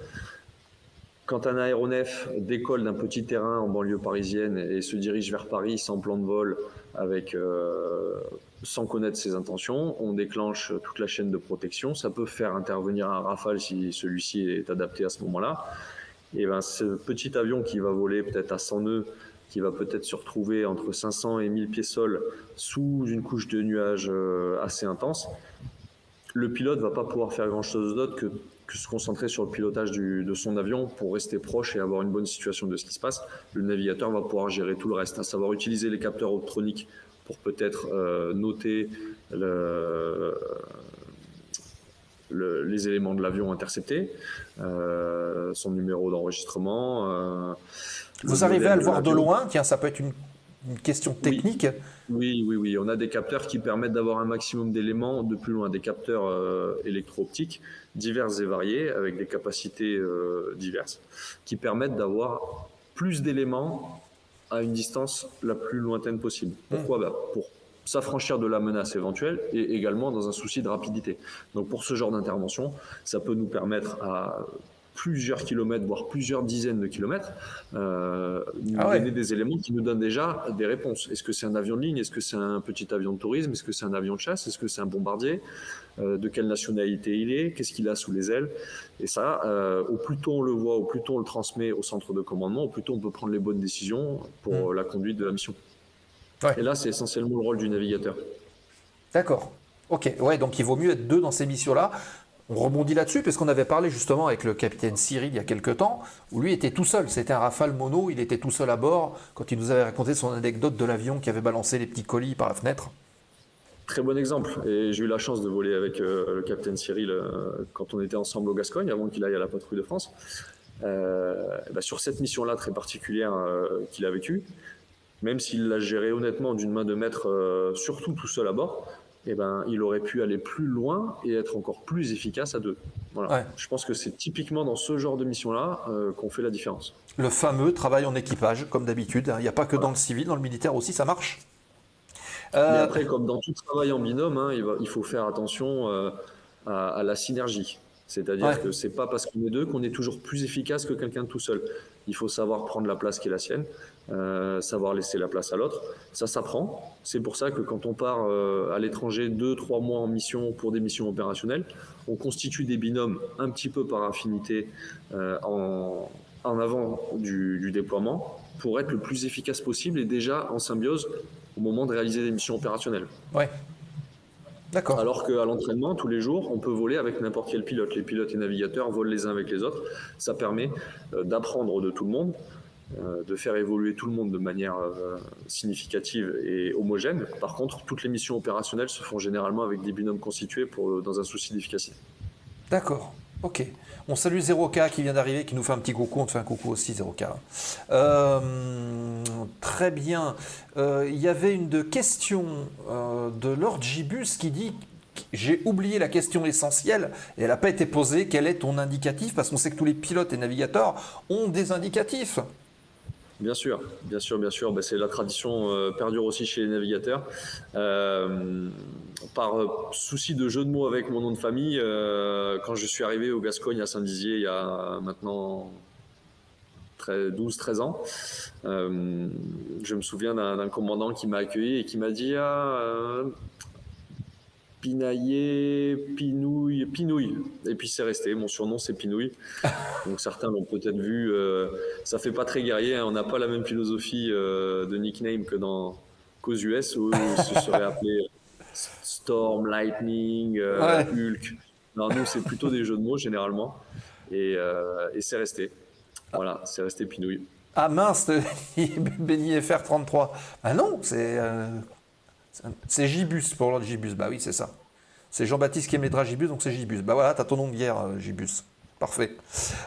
Quand un aéronef décolle d'un petit terrain en banlieue parisienne et se dirige vers Paris sans plan de vol, sans connaître ses intentions, on déclenche toute la chaîne de protection. Ça peut faire intervenir un Rafale si celui-ci est adapté à ce moment-là. Et ben, ce petit avion qui va voler peut-être à 100 nœuds, qui va peut-être se retrouver entre 500 et 1000 pieds sol sous une couche de nuages assez intense, le pilote ne va pas pouvoir faire grand-chose d'autre que se concentrer sur le pilotage de son avion pour rester proche et avoir une bonne situation de ce qui se passe. Le navigateur va pouvoir gérer tout le reste, à savoir utiliser les capteurs optroniques pour peut-être noter les éléments de l'avion intercepté, son numéro d'enregistrement.
Vous arrivez à le voir de loin? Tiens, ça peut être une question technique.
Oui. On a des capteurs qui permettent d'avoir un maximum d'éléments de plus loin, des capteurs électro-optiques divers et variés, avec des capacités diverses, qui permettent d'avoir plus d'éléments à une distance la plus lointaine possible. Pourquoi? Pour s'affranchir de la menace éventuelle et également dans un souci de rapidité. Donc pour ce genre d'intervention, ça peut nous permettre à plusieurs kilomètres, voire plusieurs dizaines de kilomètres, donner des éléments qui nous donnent déjà des réponses. Est-ce que c'est un avion de ligne? Est-ce que c'est un petit avion de tourisme? Est-ce que c'est un avion de chasse? Est-ce que c'est un bombardier? De quelle nationalité il est? Qu'est-ce qu'il a sous les ailes? Et ça, au plus tôt on le voit, au plus tôt on le transmet au centre de commandement, au plus tôt on peut prendre les bonnes décisions pour la conduite de la mission. Ouais. Et là, c'est essentiellement le rôle du navigateur.
D'accord. Ok. Ouais, donc il vaut mieux être deux dans ces missions-là. On rebondit là-dessus parce qu'on avait parlé justement avec le capitaine Cyril il y a quelques temps, où lui était tout seul. C'était un Rafale mono, il était tout seul à bord quand il nous avait raconté son anecdote de l'avion qui avait balancé les petits colis par la fenêtre.
Très bon exemple. Et j'ai eu la chance de voler avec le capitaine Cyril quand on était ensemble au Gascogne, avant qu'il aille à la patrouille de France. Sur cette mission-là très particulière qu'il a vécue, même s'il l'a géré honnêtement d'une main de maître, surtout tout seul à bord, il aurait pu aller plus loin et être encore plus efficace à deux. Voilà. Ouais. Je pense que c'est typiquement dans ce genre de mission-là qu'on fait la différence.
Le fameux travail en équipage, comme d'habitude. Il n'y a pas que dans le civil, dans le militaire aussi, ça marche.
Mais après, comme dans tout travail en binôme, il faut faire attention à la synergie. C'est-à-dire que c'est pas parce qu'on est deux qu'on est toujours plus efficace que quelqu'un de tout seul. Il faut savoir prendre la place qui est la sienne, savoir laisser la place à l'autre. Ça s'apprend. C'est pour ça que quand on part à l'étranger 2-3 mois en mission pour des missions opérationnelles, on constitue des binômes un petit peu par affinité en avant du déploiement pour être le plus efficace possible et déjà en symbiose au moment de réaliser des missions opérationnelles.
Ouais. D'accord.
Alors qu'à l'entraînement, tous les jours, on peut voler avec n'importe quel pilote. Les pilotes et navigateurs volent les uns avec les autres. Ça permet d'apprendre de tout le monde, de faire évoluer tout le monde de manière significative et homogène. Par contre, toutes les missions opérationnelles se font généralement avec des binômes constitués dans un souci d'efficacité.
D'accord. Ok. On salue 0K qui vient d'arriver, qui nous fait un petit coucou. On te fait un coucou aussi, 0K. Très bien. Il y avait une question de Lord Gibus qui dit « J'ai oublié la question essentielle et elle n'a pas été posée. Quel est ton indicatif ?» Parce qu'on sait que tous les pilotes et navigateurs ont des indicatifs.
Bien sûr. C'est la tradition perdure aussi chez les navigateurs. Par souci de jeu de mots avec mon nom de famille, quand je suis arrivé au Gascogne à Saint-Dizier il y a maintenant 12-13 ans, je me souviens d'un commandant qui m'a accueilli et qui m'a dit Pinaillé, Pinouille. Et puis c'est resté. Mon surnom, c'est Pinouille. Donc certains l'ont peut-être vu. Ça fait pas très guerrier. Hein. On n'a pas la même philosophie de nickname qu'aux US où ce serait appelé Storm, Lightning,
Ouais.
Hulk. Non, nous, c'est plutôt des jeux de mots généralement. Et c'est resté. Voilà, c'est resté Pinouille.
Ah mince, Benny FR 33. Ah non, c'est Gibus pour l'autre Gibus. Bah oui, c'est ça. C'est Jean-Baptiste qui aimait Gibus, donc c'est Gibus. Bah voilà, t'as ton nom de guerre, Gibus. Parfait.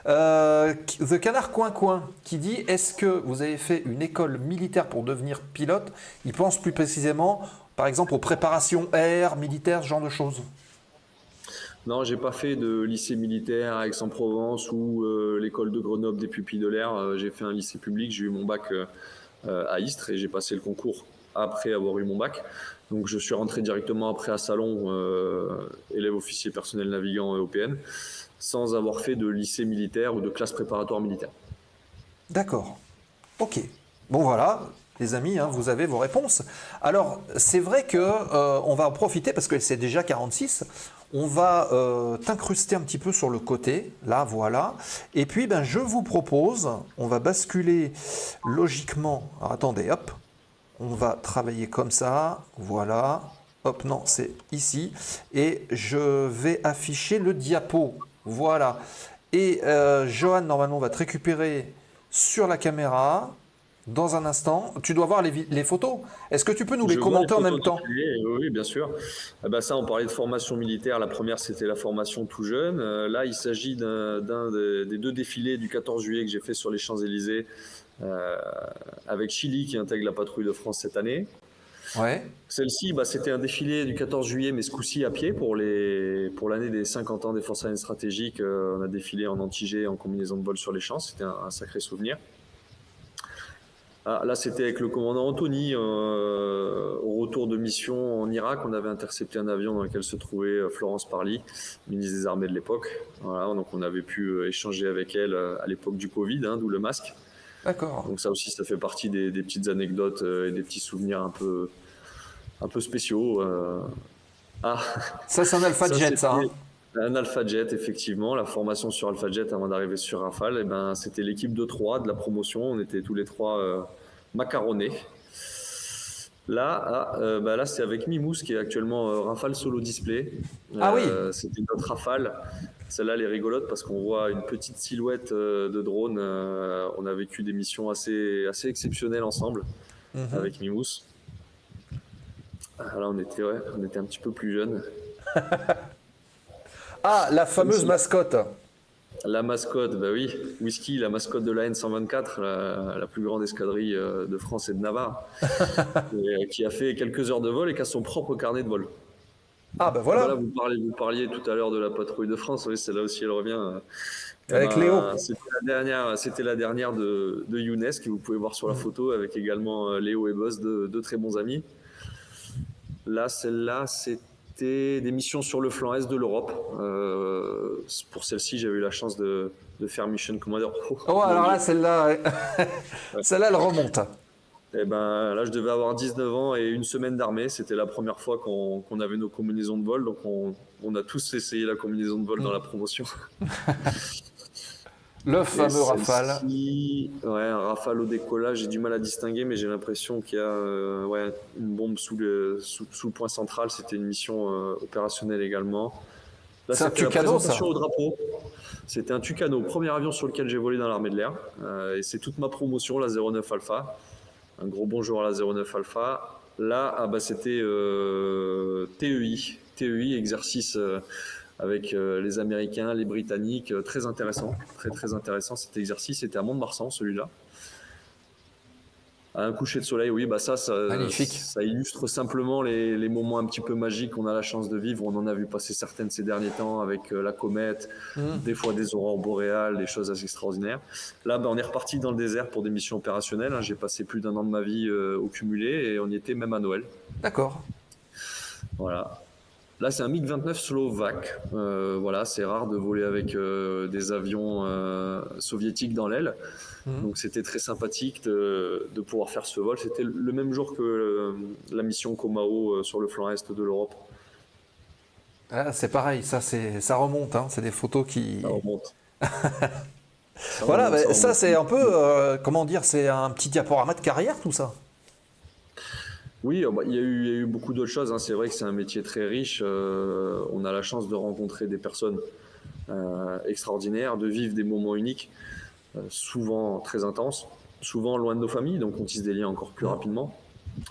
The Canard Coin qui dit: est-ce que vous avez fait une école militaire pour devenir pilote? Il pense plus précisément, par exemple, aux préparations air, militaires, ce genre de choses.
Non, j'ai pas fait de lycée militaire à Aix-en-Provence ou l'école de Grenoble des pupilles de l'air. J'ai fait un lycée public, j'ai eu mon bac à Istres et j'ai passé le concours après avoir eu mon bac. Donc je suis rentré directement après à Salon, élève officier personnel navigant EOPN, sans avoir fait de lycée militaire ou de classe préparatoire militaire.
D'accord. Ok. Bon voilà, les amis, hein, vous avez vos réponses. Alors, c'est vrai que on va en profiter parce que c'est déjà 46. On va t'incruster un petit peu sur le côté, là, voilà. Et puis, ben, je vous propose, on va basculer logiquement. Alors, attendez, hop. On va travailler comme ça, voilà. Hop, non, c'est ici. Et je vais afficher le diapo, voilà. Et Johan, normalement, va te récupérer sur la caméra. Dans un instant, tu dois voir les photos. Est-ce que tu peux nous les
Je vois
commenter en
photos
même temps?
défilées, oui, bien sûr. Eh ben ça, on parlait de formation militaire. La première, c'était la formation tout jeune. Là, il s'agit d'un des deux défilés du 14 juillet que j'ai fait sur les Champs-Élysées avec Chili qui intègre la patrouille de France cette année.
Ouais.
Celle-ci, c'était un défilé du 14 juillet, mais ce coup-ci à pied pour l'année des 50 ans des forces aériennes stratégiques. On a défilé en anti-G, en combinaison de vol sur les champs. C'était un sacré souvenir. Ah, là, c'était avec le commandant Anthony au retour de mission en Irak. On avait intercepté un avion dans lequel se trouvait Florence Parly, ministre des Armées de l'époque. Voilà, donc on avait pu échanger avec elle à l'époque du Covid, hein, d'où le masque.
D'accord.
Donc ça aussi, ça fait partie des petites anecdotes et des petits souvenirs un peu spéciaux. Ah,
Ça, c'est un Alpha Jet, ça. Hein.
Un Alpha Jet, effectivement. La formation sur Alpha Jet avant d'arriver sur Rafale, c'était l'équipe de 3 de la promotion. On était tous les 3 macaronnés. Là, là c'est avec Mimous qui est actuellement Rafale Solo Display.
Ah oui.
C'était notre Rafale. Celle-là, elle est rigolote parce qu'on voit une petite silhouette de drone. On a vécu des missions assez exceptionnelles ensemble avec Mimous. Là, on était un petit peu plus jeunes.
Ah, la fameuse mascotte.
La mascotte, bah oui, Whisky, la mascotte de la N124, la plus grande escadrille de France et de Navarre, qui a fait quelques heures de vol et qui a son propre carnet de vol.
Ah ben voilà.
Vous parliez tout à l'heure de la patrouille de France, oui, c'est là aussi elle revient.
Avec Léo.
C'était la dernière de Younes, que vous pouvez voir sur la photo, avec également Léo et Buzz, deux très bons amis. Là, celle-là, c'était des missions sur le flanc est de l'Europe. Pour celle-ci, j'avais eu la chance de faire Mission Commander.
Oh, alors là, celle-là, celle-là, elle remonte.
Et là, je devais avoir 19 ans et une semaine d'armée. C'était la première fois qu'on avait nos combinaisons de vol. Donc, on a tous essayé la combinaison de vol dans la promotion.
Le fameux Rafale.
Ouais, un Rafale au décollage, j'ai du mal à distinguer, mais j'ai l'impression qu'il y a une bombe sous le point central. C'était une mission opérationnelle également. Là,
c'est un Tucano, ça.
Au drapeau. C'était un Tucano, premier avion sur lequel j'ai volé dans l'armée de l'air. Et c'est toute ma promotion, la 09 Alpha. Un gros bonjour à la 09 Alpha. Là, c'était TEI, exercice avec les Américains, les Britanniques, très intéressant, très intéressant cet exercice. C'était à Mont-de-Marsan, celui-là. À un coucher de soleil, oui,
magnifique.
Ça illustre simplement les moments un petit peu magiques qu'on a la chance de vivre. On en a vu passer certaines ces derniers temps avec la comète, des fois des aurores boréales, des choses assez extraordinaires. Là, on est reparti dans le désert pour des missions opérationnelles. J'ai passé plus d'1 an de ma vie au cumulé et on y était même à Noël.
D'accord.
Voilà. Là, c'est un MiG-29 slovaque. Voilà, c'est rare de voler avec des avions soviétiques dans l'aile. Donc, c'était très sympathique de pouvoir faire ce vol. C'était le même jour que la mission Comao sur le flanc est de l'Europe.
Ah, c'est pareil, ça remonte, hein, c'est des photos qui...
Ça remonte. Ça
Voilà,
remonte,
mais ça
remonte.
c'est un peu, comment dire, c'est un petit diaporama de carrière tout ça.
Oui, bah, il y a eu beaucoup d'autres choses, hein. C'est vrai que c'est un métier très riche. On a la chance de rencontrer des personnes extraordinaires, de vivre des moments uniques, souvent très intenses, souvent loin de nos familles, donc on tisse des liens encore plus rapidement.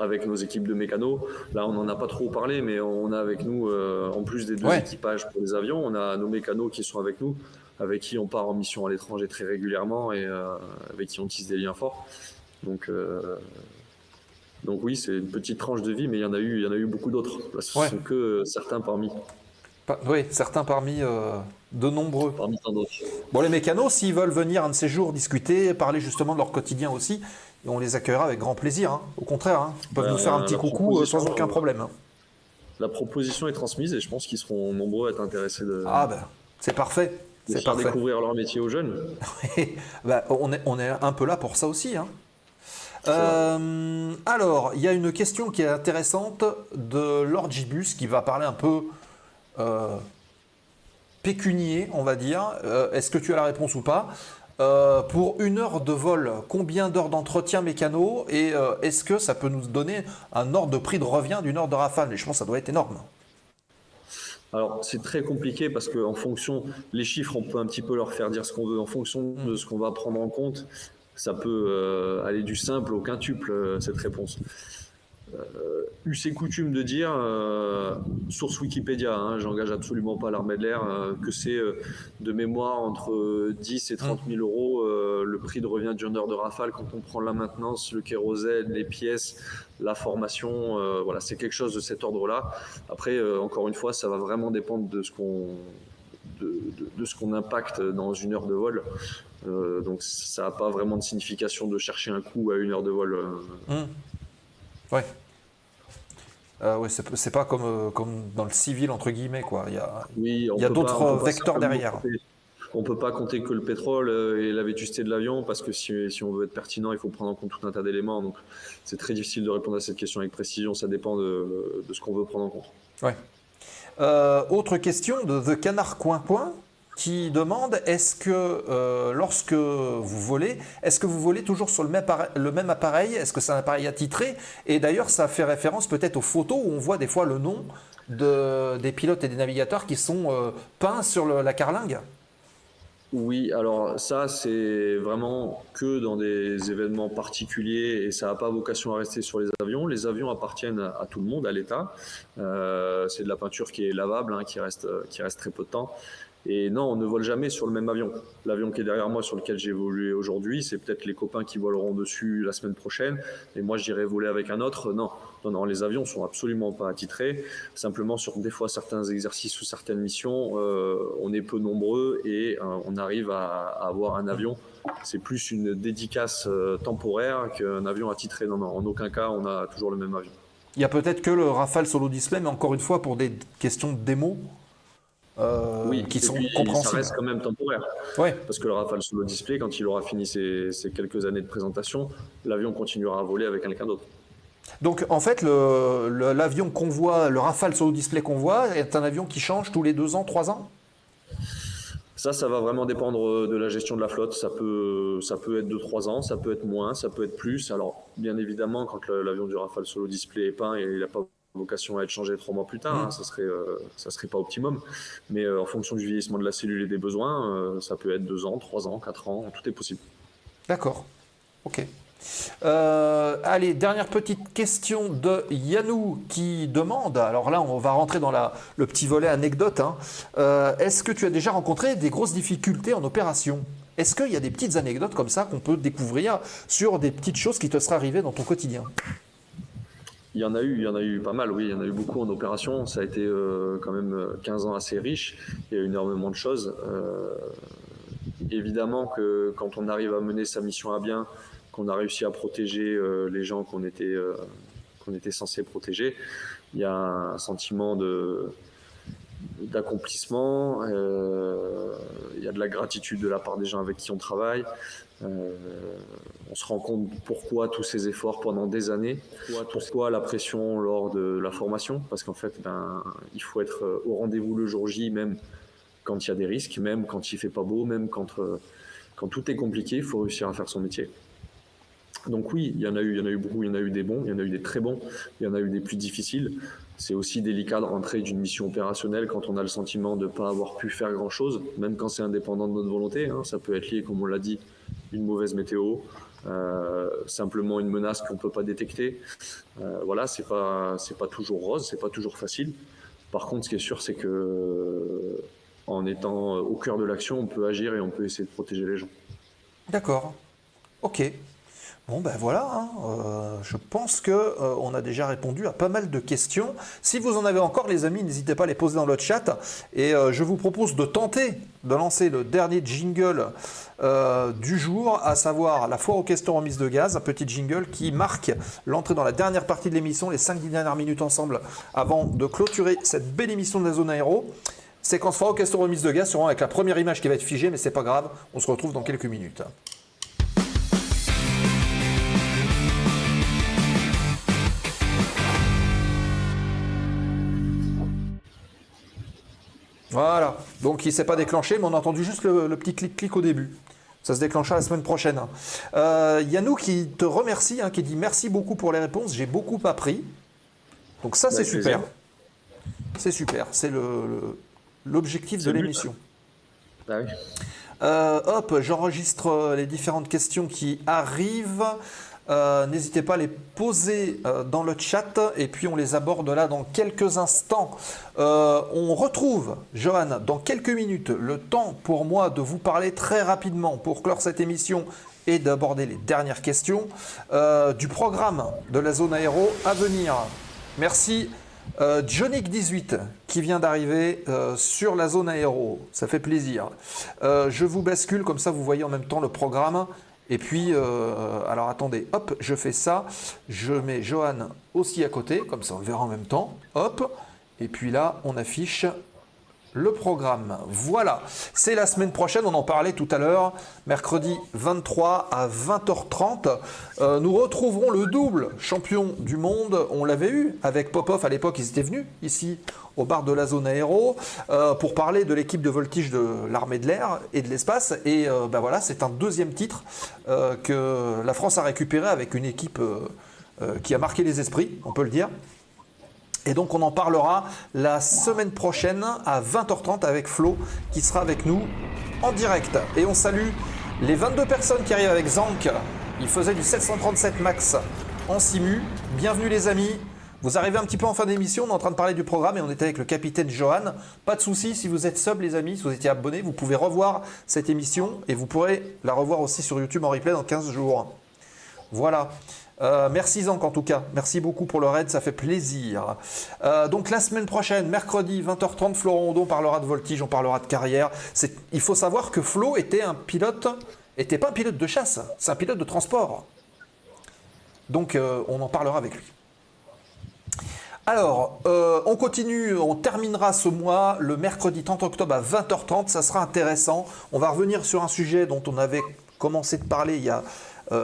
Avec nos équipes de mécanos, là on n'en a pas trop parlé, mais on a avec nous, en plus des deux
Ouais.
équipages pour les avions, on a nos mécanos qui sont avec nous, avec qui on part en mission à l'étranger très régulièrement et avec qui on tisse des liens forts. Donc, donc oui, c'est une petite tranche de vie, mais il y en a eu beaucoup d'autres. Là, ce
Ouais.
sont que certains parmi
Oui, certains parmi de nombreux.
tant d'autres.
Bon, les mécanos, s'ils veulent venir un de ces jours discuter, parler justement de leur quotidien aussi, on les accueillera avec grand plaisir, hein. Au contraire, hein. Ils peuvent nous faire un petit
La
coucou sans
proposition,
aucun problème, hein.
La proposition est transmise et je pense qu'ils seront nombreux à être intéressés
Ah ben, c'est parfait,
de
c'est
faire
parfait.
découvrir leur métier aux jeunes.
Bah, on est un peu là pour ça aussi, hein.
C'est vrai.
Alors, il y a une question qui est intéressante de Lord Gibus qui va parler un peu pécunier, on va dire. Est-ce que tu as la réponse ou pas? Pour 1 heure de vol, combien d'heures d'entretien mécano et est-ce que ça peut nous donner un ordre de prix de revient d'une heure de Rafale? Et je pense que ça doit être énorme.
Alors, c'est très compliqué parce qu'en fonction, les chiffres, on peut un petit peu leur faire dire ce qu'on veut. En fonction de ce qu'on va prendre en compte, ça peut aller du simple au quintuple, cette réponse. C'est coutume de dire, source Wikipédia, hein, j'engage absolument pas l'armée de l'air, que c'est de mémoire entre 10 et 30 000 euros le prix de revient d'une heure de Rafale quand on prend la maintenance, le kérosène, les pièces, la formation. Voilà, c'est quelque chose de cet ordre-là. Après, encore une fois, ça va vraiment dépendre de ce qu'on impacte dans 1 heure de vol. Donc ça n'a pas vraiment de signification de chercher un coût à 1 heure de vol.
Ouais. Ouais, c'est pas comme dans le civil, entre guillemets, quoi.
Oui,
Il y a d'autres vecteurs derrière.
On peut pas compter que le pétrole et la vétusté de l'avion, parce que si on veut être pertinent, il faut prendre en compte tout un tas d'éléments. Donc c'est très difficile de répondre à cette question avec précision, ça dépend de ce qu'on veut prendre en compte.
Ouais. Autre question de The Canard Coin qui demande est-ce que lorsque vous volez, est-ce que vous volez toujours sur le même appareil? Est-ce que c'est un appareil attitré? Et d'ailleurs, ça fait référence peut-être aux photos où on voit des fois le nom des pilotes et des navigateurs qui sont peints sur la carlingue.
Oui, alors ça, c'est vraiment que dans des événements particuliers et ça n'a pas vocation à rester sur les avions. Les avions appartiennent à tout le monde, à l'État. C'est de la peinture qui est lavable, hein, qui reste très peu de temps. Et non, on ne vole jamais sur le même avion. L'avion qui est derrière moi, sur lequel j'ai évolué aujourd'hui, c'est peut-être les copains qui voleront dessus la semaine prochaine. Et moi, j'irai voler avec un autre. Non, les avions sont absolument pas attitrés. Simplement, sur des fois certains exercices ou certaines missions, on est peu nombreux et on arrive à avoir un avion. C'est plus une dédicace temporaire qu'un avion attitré. Non, en aucun cas, on a toujours le même avion.
Il y a peut-être que le Rafale Solo Display, mais encore une fois, pour des questions de démo. Qui sont compréhensibles.
Ça reste quand même temporaire.
Ouais.
Parce que le Rafale Solo Display, quand il aura fini ses quelques années de présentation, l'avion continuera à voler avec quelqu'un d'autre.
Donc en fait, l'avion qu'on voit, le Rafale Solo Display qu'on voit, est un avion qui change tous les 2 ans, 3 ans?
Ça va vraiment dépendre de la gestion de la flotte. Ça peut être de 3 ans, ça peut être moins, ça peut être plus. Alors, bien évidemment, quand l'avion du Rafale Solo Display est peint, il n'a pas vocation à être changé 3 mois plus tard, hein, ça serait pas optimum. Mais en fonction du vieillissement de la cellule et des besoins, ça peut être 2 ans, 3 ans, 4 ans, tout est possible.
D'accord, ok. Allez, dernière petite question de Yannou qui demande, alors là on va rentrer dans le petit volet anecdote, hein. Est-ce que tu as déjà rencontré des grosses difficultés en opération? Est-ce qu'il y a des petites anecdotes comme ça qu'on peut découvrir sur des petites choses qui te seraient arrivées dans ton quotidien?
Il y en a eu pas mal, oui, il y en a eu beaucoup en opération. Ça a été quand même 15 ans assez riche. Il y a eu énormément de choses. Évidemment que quand on arrive à mener sa mission à bien, qu'on a réussi à protéger les gens qu'on était censé protéger, il y a un sentiment d'accomplissement. Il y a de la gratitude de la part des gens avec qui on travaille. On se rend compte pourquoi tous ces efforts pendant des années, pourquoi la pression lors de la formation, parce qu'en fait, il faut être au rendez-vous le jour J, même quand il y a des risques, même quand il fait pas beau, même quand tout est compliqué, il faut réussir à faire son métier. Donc oui, il y en a eu beaucoup, il y en a eu des bons, il y en a eu des très bons, il y en a eu des plus difficiles. C'est aussi délicat de rentrer d'une mission opérationnelle quand on a le sentiment de ne pas avoir pu faire grand-chose, même quand c'est indépendant de notre volonté. Ça peut être lié, comme on l'a dit, une mauvaise météo, simplement une menace qu'on ne peut pas détecter. Voilà, c'est pas toujours rose, c'est pas toujours facile. Par contre, ce qui est sûr, c'est que en étant au cœur de l'action, on peut agir et on peut essayer de protéger les gens.
D'accord. Ok. Bon ben voilà, je pense qu'on a déjà répondu à pas mal de questions. Si vous en avez encore les amis, n'hésitez pas à les poser dans le chat. Et je vous propose de tenter de lancer le dernier jingle du jour, à savoir la foire aux questions remise de gaz, un petit jingle qui marque l'entrée dans la dernière partie de l'émission, les 5-10 dernières minutes ensemble avant de clôturer cette belle émission de la zone aéro. Séquence foire aux questions remise de gaz, sûrement avec la première image qui va être figée, mais c'est pas grave, on se retrouve dans quelques minutes. Voilà, donc il ne s'est pas déclenché, mais on a entendu juste le petit clic-clic au début. Ça se déclenchera la semaine prochaine. Yannou qui te remercie, qui dit merci beaucoup pour les réponses, j'ai beaucoup appris. Donc ça c'est super. C'est super, c'est l'objectif de l'émission.
Ah oui.
Hop, j'enregistre les différentes questions qui arrivent. N'hésitez pas à les poser dans le chat et puis on les aborde là dans quelques instants. On retrouve, Johan, dans quelques minutes, le temps pour moi de vous parler très rapidement pour clore cette émission et d'aborder les dernières questions du programme de la zone aéro à venir. Merci Jonik18 qui vient d'arriver sur la zone aéro, ça fait plaisir. Je vous bascule, comme ça vous voyez en même temps le programme. Et puis, alors attendez, hop, je fais ça, je mets Johan aussi à côté, comme ça on le verra en même temps, hop, et puis là on affiche le programme. Voilà, c'est la semaine prochaine, on en parlait tout à l'heure, mercredi 23 à 20h30. Nous retrouverons le double champion du monde, on l'avait eu avec Popov à l'époque, ils étaient venus ici au bar de la zone aéro pour parler de l'équipe de voltige de l'armée de l'air et de l'espace. Et voilà, c'est un deuxième titre que la France a récupéré avec une équipe qui a marqué les esprits, on peut le dire. Et donc on en parlera la semaine prochaine à 20h30 avec Flo qui sera avec nous en direct. Et on salue les 22 personnes qui arrivent avec Zank. Il faisait du 737 Max en simu. Bienvenue les amis. Vous arrivez un petit peu en fin d'émission, on est en train de parler du programme et on était avec le capitaine Johan. Pas de souci, si vous êtes sub les amis, si vous étiez abonnés, vous pouvez revoir cette émission et vous pourrez la revoir aussi sur YouTube en replay dans 15 jours. Voilà. Merci Zank en tout cas, merci beaucoup pour le raid, ça fait plaisir. Donc la semaine prochaine, mercredi 20h30, Florent Audon parlera de voltige, on parlera de carrière. Il faut savoir que Flo était pas un pilote de chasse, c'est un pilote de transport. Donc on en parlera avec lui. Alors, on continue, on terminera ce mois le mercredi 30 octobre à 20h30, ça sera intéressant. On va revenir sur un sujet dont on avait commencé de parler il y a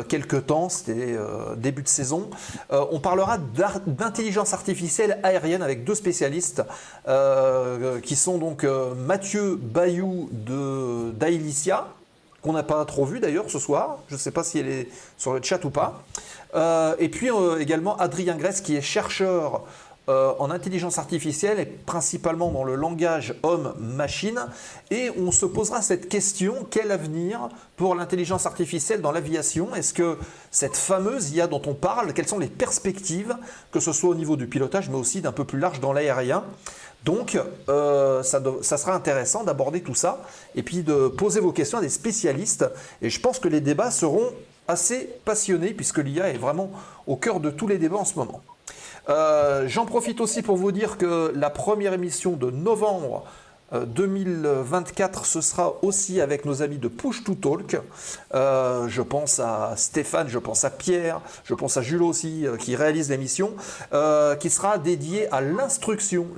quelques temps, c'était début de saison. On parlera d'intelligence artificielle aérienne avec deux spécialistes qui sont donc Mathieu Bayou d'Ailicia, qu'on n'a pas trop vu d'ailleurs ce soir, je ne sais pas si elle est sur le chat ou pas, et puis également Adrien Grèce qui est chercheur en intelligence artificielle et principalement dans le langage homme-machine. Et on se posera cette question, quel avenir pour l'intelligence artificielle dans l'aviation? Est-ce que cette fameuse IA dont on parle, quelles sont les perspectives, que ce soit au niveau du pilotage, mais aussi d'un peu plus large dans l'aérien? Donc, ça sera intéressant d'aborder tout ça et puis de poser vos questions à des spécialistes. Et je pense que les débats seront assez passionnés puisque l'IA est vraiment au cœur de tous les débats en ce moment. J'en profite aussi pour vous dire que la première émission de novembre 2024, ce sera aussi avec nos amis de Push to Talk. Je pense à Stéphane, je pense à Pierre, je pense à Jules aussi, qui réalise l'émission, qui sera dédiée à l'instruction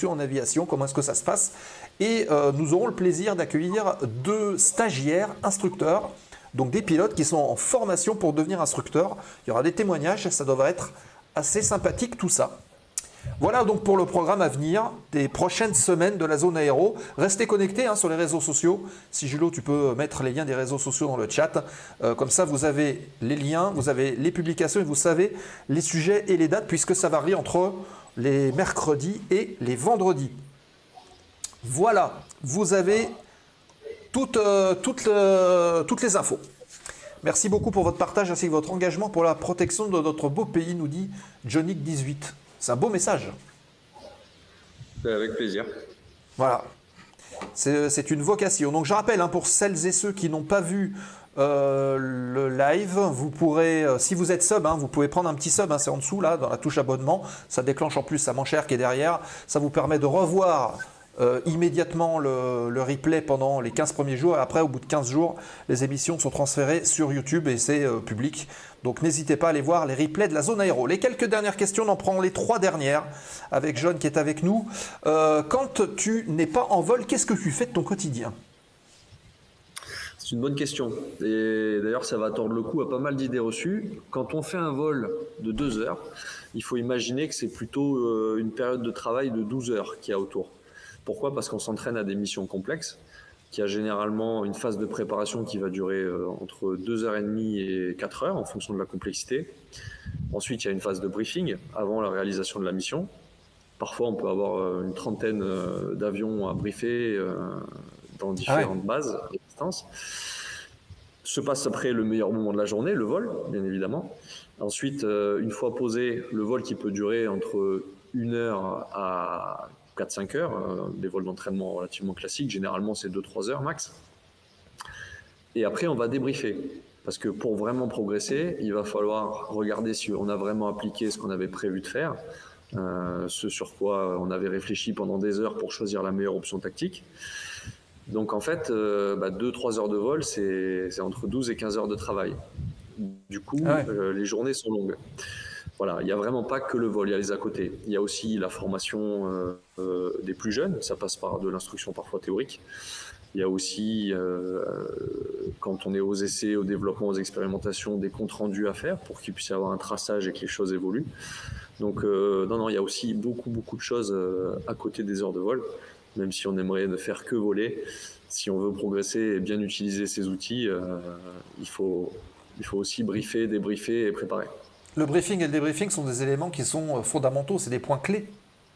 en aviation, comment est-ce que ça se passe. Et nous aurons le plaisir d'accueillir 2 stagiaires instructeurs, donc des pilotes qui sont en formation pour devenir instructeurs. Il y aura des témoignages, ça devrait être assez sympathique tout ça. Voilà donc pour le programme à venir des prochaines semaines de la zone aéro. Restez connectés sur les réseaux sociaux. Si Julo, tu peux mettre les liens des réseaux sociaux dans le chat. Comme ça, vous avez les liens, vous avez les publications et vous savez les sujets et les dates puisque ça varie entre les mercredis et les vendredis. Voilà, vous avez toutes les infos. Merci beaucoup pour votre partage ainsi que votre engagement pour la protection de notre beau pays, nous dit Johnny18. C'est un beau message.
Avec plaisir.
Voilà. C'est une vocation. Donc je rappelle, pour celles et ceux qui n'ont pas vu le live, vous pourrez, si vous êtes sub, vous pouvez prendre un petit sub, c'est en dessous, là, dans la touche abonnement. Ça déclenche en plus sa manchère qui est derrière. Ça vous permet de revoir immédiatement le replay pendant les 15 premiers jours. Et après, au bout de 15 jours, les émissions sont transférées sur YouTube et c'est public. Donc n'hésitez pas à aller voir les replays de la zone aéro. Les quelques dernières questions, on en prend les 3 dernières avec John qui est avec nous. Quand tu n'es pas en vol, qu'est-ce que tu fais de ton quotidien ?
C'est une bonne question. Et d'ailleurs, ça va tordre le cou à pas mal d'idées reçues. Quand on fait un vol de 2 heures, il faut imaginer que c'est plutôt une période de travail de 12 heures qu'il y a autour. Pourquoi ? Parce qu'on s'entraîne à des missions complexes, qui a généralement une phase de préparation qui va durer entre 2h30 et 4 heures en fonction de la complexité. Ensuite, il y a une phase de briefing avant la réalisation de la mission. Parfois, on peut avoir une trentaine d'avions à briefer dans différentes bases et distances. Se passe après le meilleur moment de la journée, le vol, bien évidemment. Ensuite, une fois posé, le vol qui peut durer entre 1 heure à 4-5 heures, des vols d'entraînement relativement classiques, généralement c'est 2-3 heures max. Et après on va débriefer, parce que pour vraiment progresser, il va falloir regarder si on a vraiment appliqué ce qu'on avait prévu de faire, ce sur quoi on avait réfléchi pendant des heures pour choisir la meilleure option tactique. Donc en fait, 2-3 heures de vol, c'est entre 12 et 15 heures de travail. Du coup, les journées sont longues. Voilà, il n'y a vraiment pas que le vol, il y a les à côté. Il y a aussi la formation des plus jeunes, ça passe par de l'instruction parfois théorique. Il y a aussi, quand on est aux essais, au développement, aux expérimentations, des comptes rendus à faire pour qu'il puisse y avoir un traçage et que les choses évoluent. Donc non, il y a aussi beaucoup de choses à côté des heures de vol, même si on aimerait ne faire que voler. Si on veut progresser et bien utiliser ces outils, il faut aussi briefer, débriefer et préparer.
Le briefing et le débriefing sont des éléments qui sont fondamentaux, c'est des points clés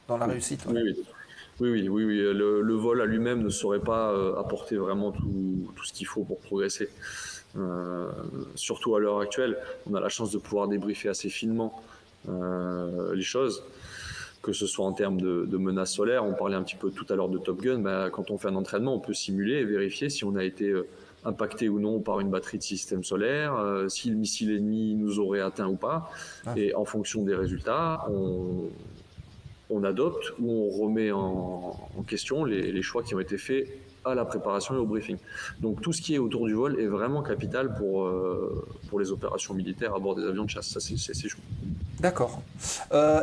dans la réussite.
Oui. Le vol à lui-même ne saurait pas apporter vraiment tout ce qu'il faut pour progresser. Surtout à l'heure actuelle, on a la chance de pouvoir débriefer assez finement les choses, que ce soit en termes de menaces solaires. On parlait un petit peu tout à l'heure de Top Gun. Quand on fait un entraînement, on peut simuler et vérifier si on a été impacté ou non par une batterie de système solaire, si le missile ennemi nous aurait atteint ou pas. Et en fonction des résultats, on adopte ou on remet en question les choix qui ont été faits à la préparation et au briefing. Donc tout ce qui est autour du vol est vraiment capital pour les opérations militaires à bord des avions de chasse. Ça, c'est chaud.
D'accord.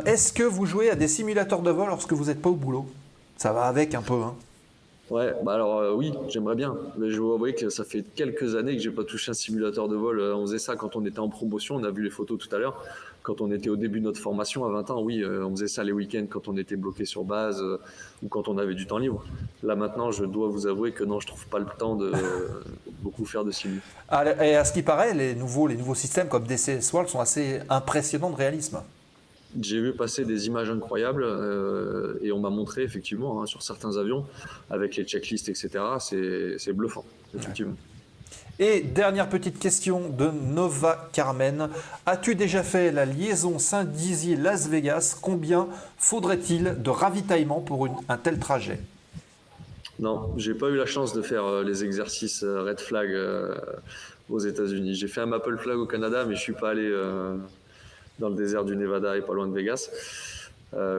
Est-ce que vous jouez à des simulateurs de vol lorsque vous n'êtes pas au boulot ? Ça va avec un peu,
Ouais, oui, j'aimerais bien. Mais je vous avouer que ça fait quelques années que j'ai pas touché un simulateur de vol. On faisait ça quand on était en promotion. On a vu les photos tout à l'heure. Quand on était au début de notre formation à 20 ans, oui, on faisait ça les week-ends quand on était bloqué sur base ou quand on avait du temps libre. Là maintenant, je dois vous avouer que non, je trouve pas le temps de beaucoup faire de simu.
Et à ce qui paraît, les nouveaux systèmes comme DCS World sont assez impressionnants de réalisme.
J'ai vu passer des images incroyables et on m'a montré effectivement sur certains avions avec les checklists, etc. C'est bluffant, effectivement.
Et dernière petite question de Nova Carmen. As-tu déjà fait la liaison Saint-Dizier-Las Vegas ? Combien faudrait-il de ravitaillement pour un tel trajet ?
Non, j'ai pas eu la chance de faire les exercices Red Flag aux États-Unis. J'ai fait un Maple Flag au Canada, mais je suis pas allé dans le désert du Nevada et pas loin de Vegas.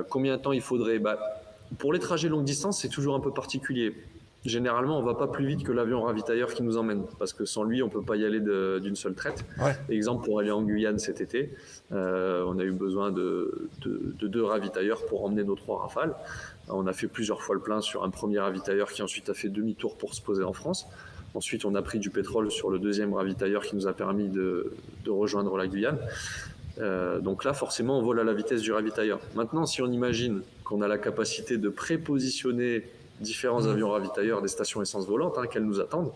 Combien de temps il faudrait ? Pour les trajets longue distance, c'est toujours un peu particulier. Généralement, on ne va pas plus vite que l'avion ravitailleur qui nous emmène, parce que sans lui, on ne peut pas y aller d'une seule traite.
Ouais.
Exemple, pour aller en Guyane cet été, on a eu besoin de 2 ravitailleurs pour emmener nos 3 Rafales. On a fait plusieurs fois le plein sur un premier ravitailleur qui ensuite a fait demi-tour pour se poser en France. Ensuite, on a pris du pétrole sur le 2e ravitailleur qui nous a permis de rejoindre la Guyane. Donc là, forcément, on vole à la vitesse du ravitailleur. Maintenant, si on imagine qu'on a la capacité de prépositionner différents avions ravitailleurs des stations essence volantes qu'elles nous attendent,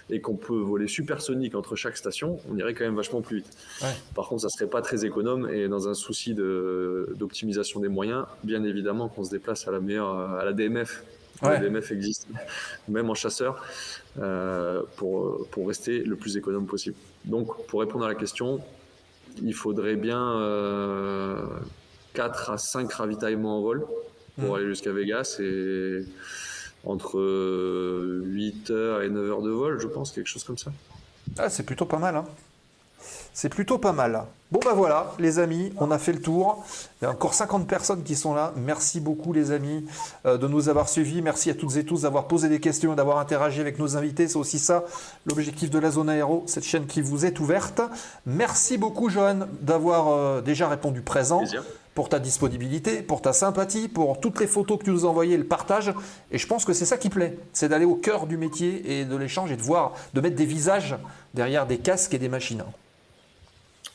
et qu'on peut voler supersonique entre chaque station, on irait quand même vachement plus vite. Ouais. Par contre, ça ne serait pas très économe, et dans un souci d'optimisation des moyens, bien évidemment qu'on se déplace à la DMF. Ouais. La DMF existe, même en chasseur, pour rester le plus économe possible. Donc, pour répondre à la question, il faudrait bien 4 à 5 ravitaillements en vol pour aller jusqu'à Vegas, et entre 8 heures et 9 heures de vol, je pense, quelque chose comme ça.
Ah, c'est plutôt pas mal, C'est plutôt pas mal. Bon bah voilà, les amis, on a fait le tour. Il y a encore 50 personnes qui sont là. Merci beaucoup les amis de nous avoir suivis. Merci à toutes et tous d'avoir posé des questions et d'avoir interagi avec nos invités. C'est aussi ça l'objectif de la Zone Aéro, cette chaîne qui vous est ouverte. Merci beaucoup Johan d'avoir déjà répondu présent.
Plaisir.
Pour ta disponibilité, pour ta sympathie, pour toutes les photos que tu nous as envoyées, le partage. Et je pense que c'est ça qui plaît, c'est d'aller au cœur du métier et de l'échange et de mettre des visages derrière des casques et des machines.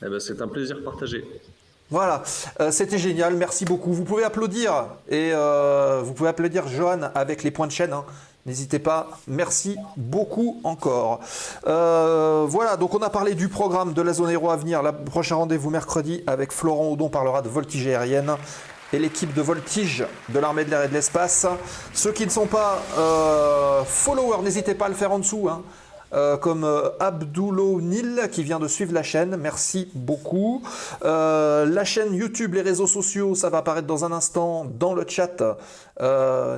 Eh ben, c'est un plaisir partagé.
Voilà, c'était génial, merci beaucoup. Vous pouvez applaudir, et vous pouvez applaudir Johan avec les points de chaîne. N'hésitez pas, merci beaucoup encore. Voilà, donc on a parlé du programme de la Zone Aéro à venir. Le prochain rendez-vous mercredi avec Florent Audon parlera de voltige aérienne et l'équipe de voltige de l'armée de l'air et de l'espace. Ceux qui ne sont pas followers, n'hésitez pas à le faire en dessous, comme Abdoulo Nil qui vient de suivre la chaîne, merci beaucoup. La chaîne YouTube, les réseaux sociaux, ça va apparaître dans un instant dans le chat.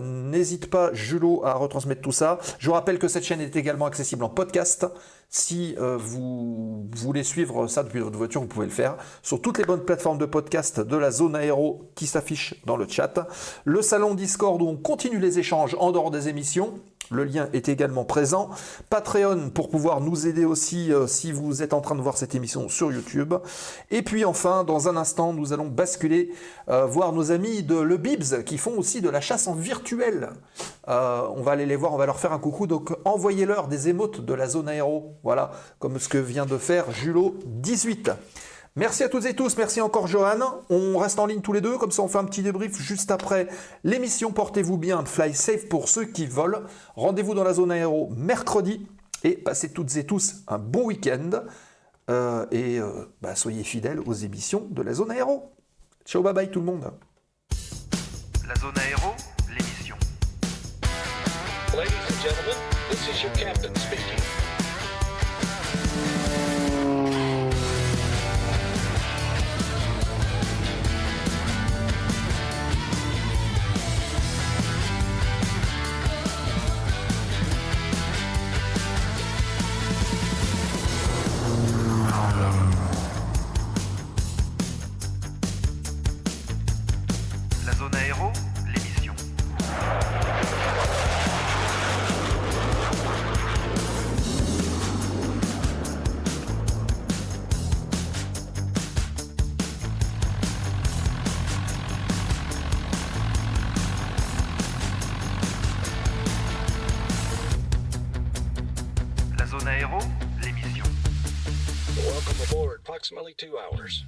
N'hésite pas, Julot, à retransmettre tout ça. Je vous rappelle que cette chaîne est également accessible en podcast. Si vous voulez suivre ça depuis votre voiture, vous pouvez le faire sur toutes les bonnes plateformes de podcast de la Zone Aéro qui s'affichent dans le chat. Le salon Discord où on continue les échanges en dehors des émissions. Le lien est également présent. Patreon pour pouvoir nous aider aussi si vous êtes en train de voir cette émission sur YouTube. Et puis enfin, dans un instant, nous allons basculer voir nos amis de Le Bibs qui font aussi de la chasse en virtuel. On va aller les voir, on va leur faire un coucou. Donc envoyez-leur des émotes de la Zone Aéro. Voilà, comme ce que vient de faire Julot 18. Merci à toutes et tous, merci encore Johan. On reste en ligne tous les deux, comme ça on fait un petit débrief juste après l'émission. Portez-vous bien, fly safe pour ceux qui volent. Rendez-vous dans la Zone Aéro mercredi et passez toutes et tous un bon week-end. Soyez fidèles aux émissions de la Zone Aéro. Ciao, bye bye tout le monde.
La Zone Aéro, l'émission.
Ladies and gentlemen, this is your captain speaking.
La Zone Aéro, l'émission. La Zone Aéro, l'émission.
Welcome aboard, approximately 2 hours.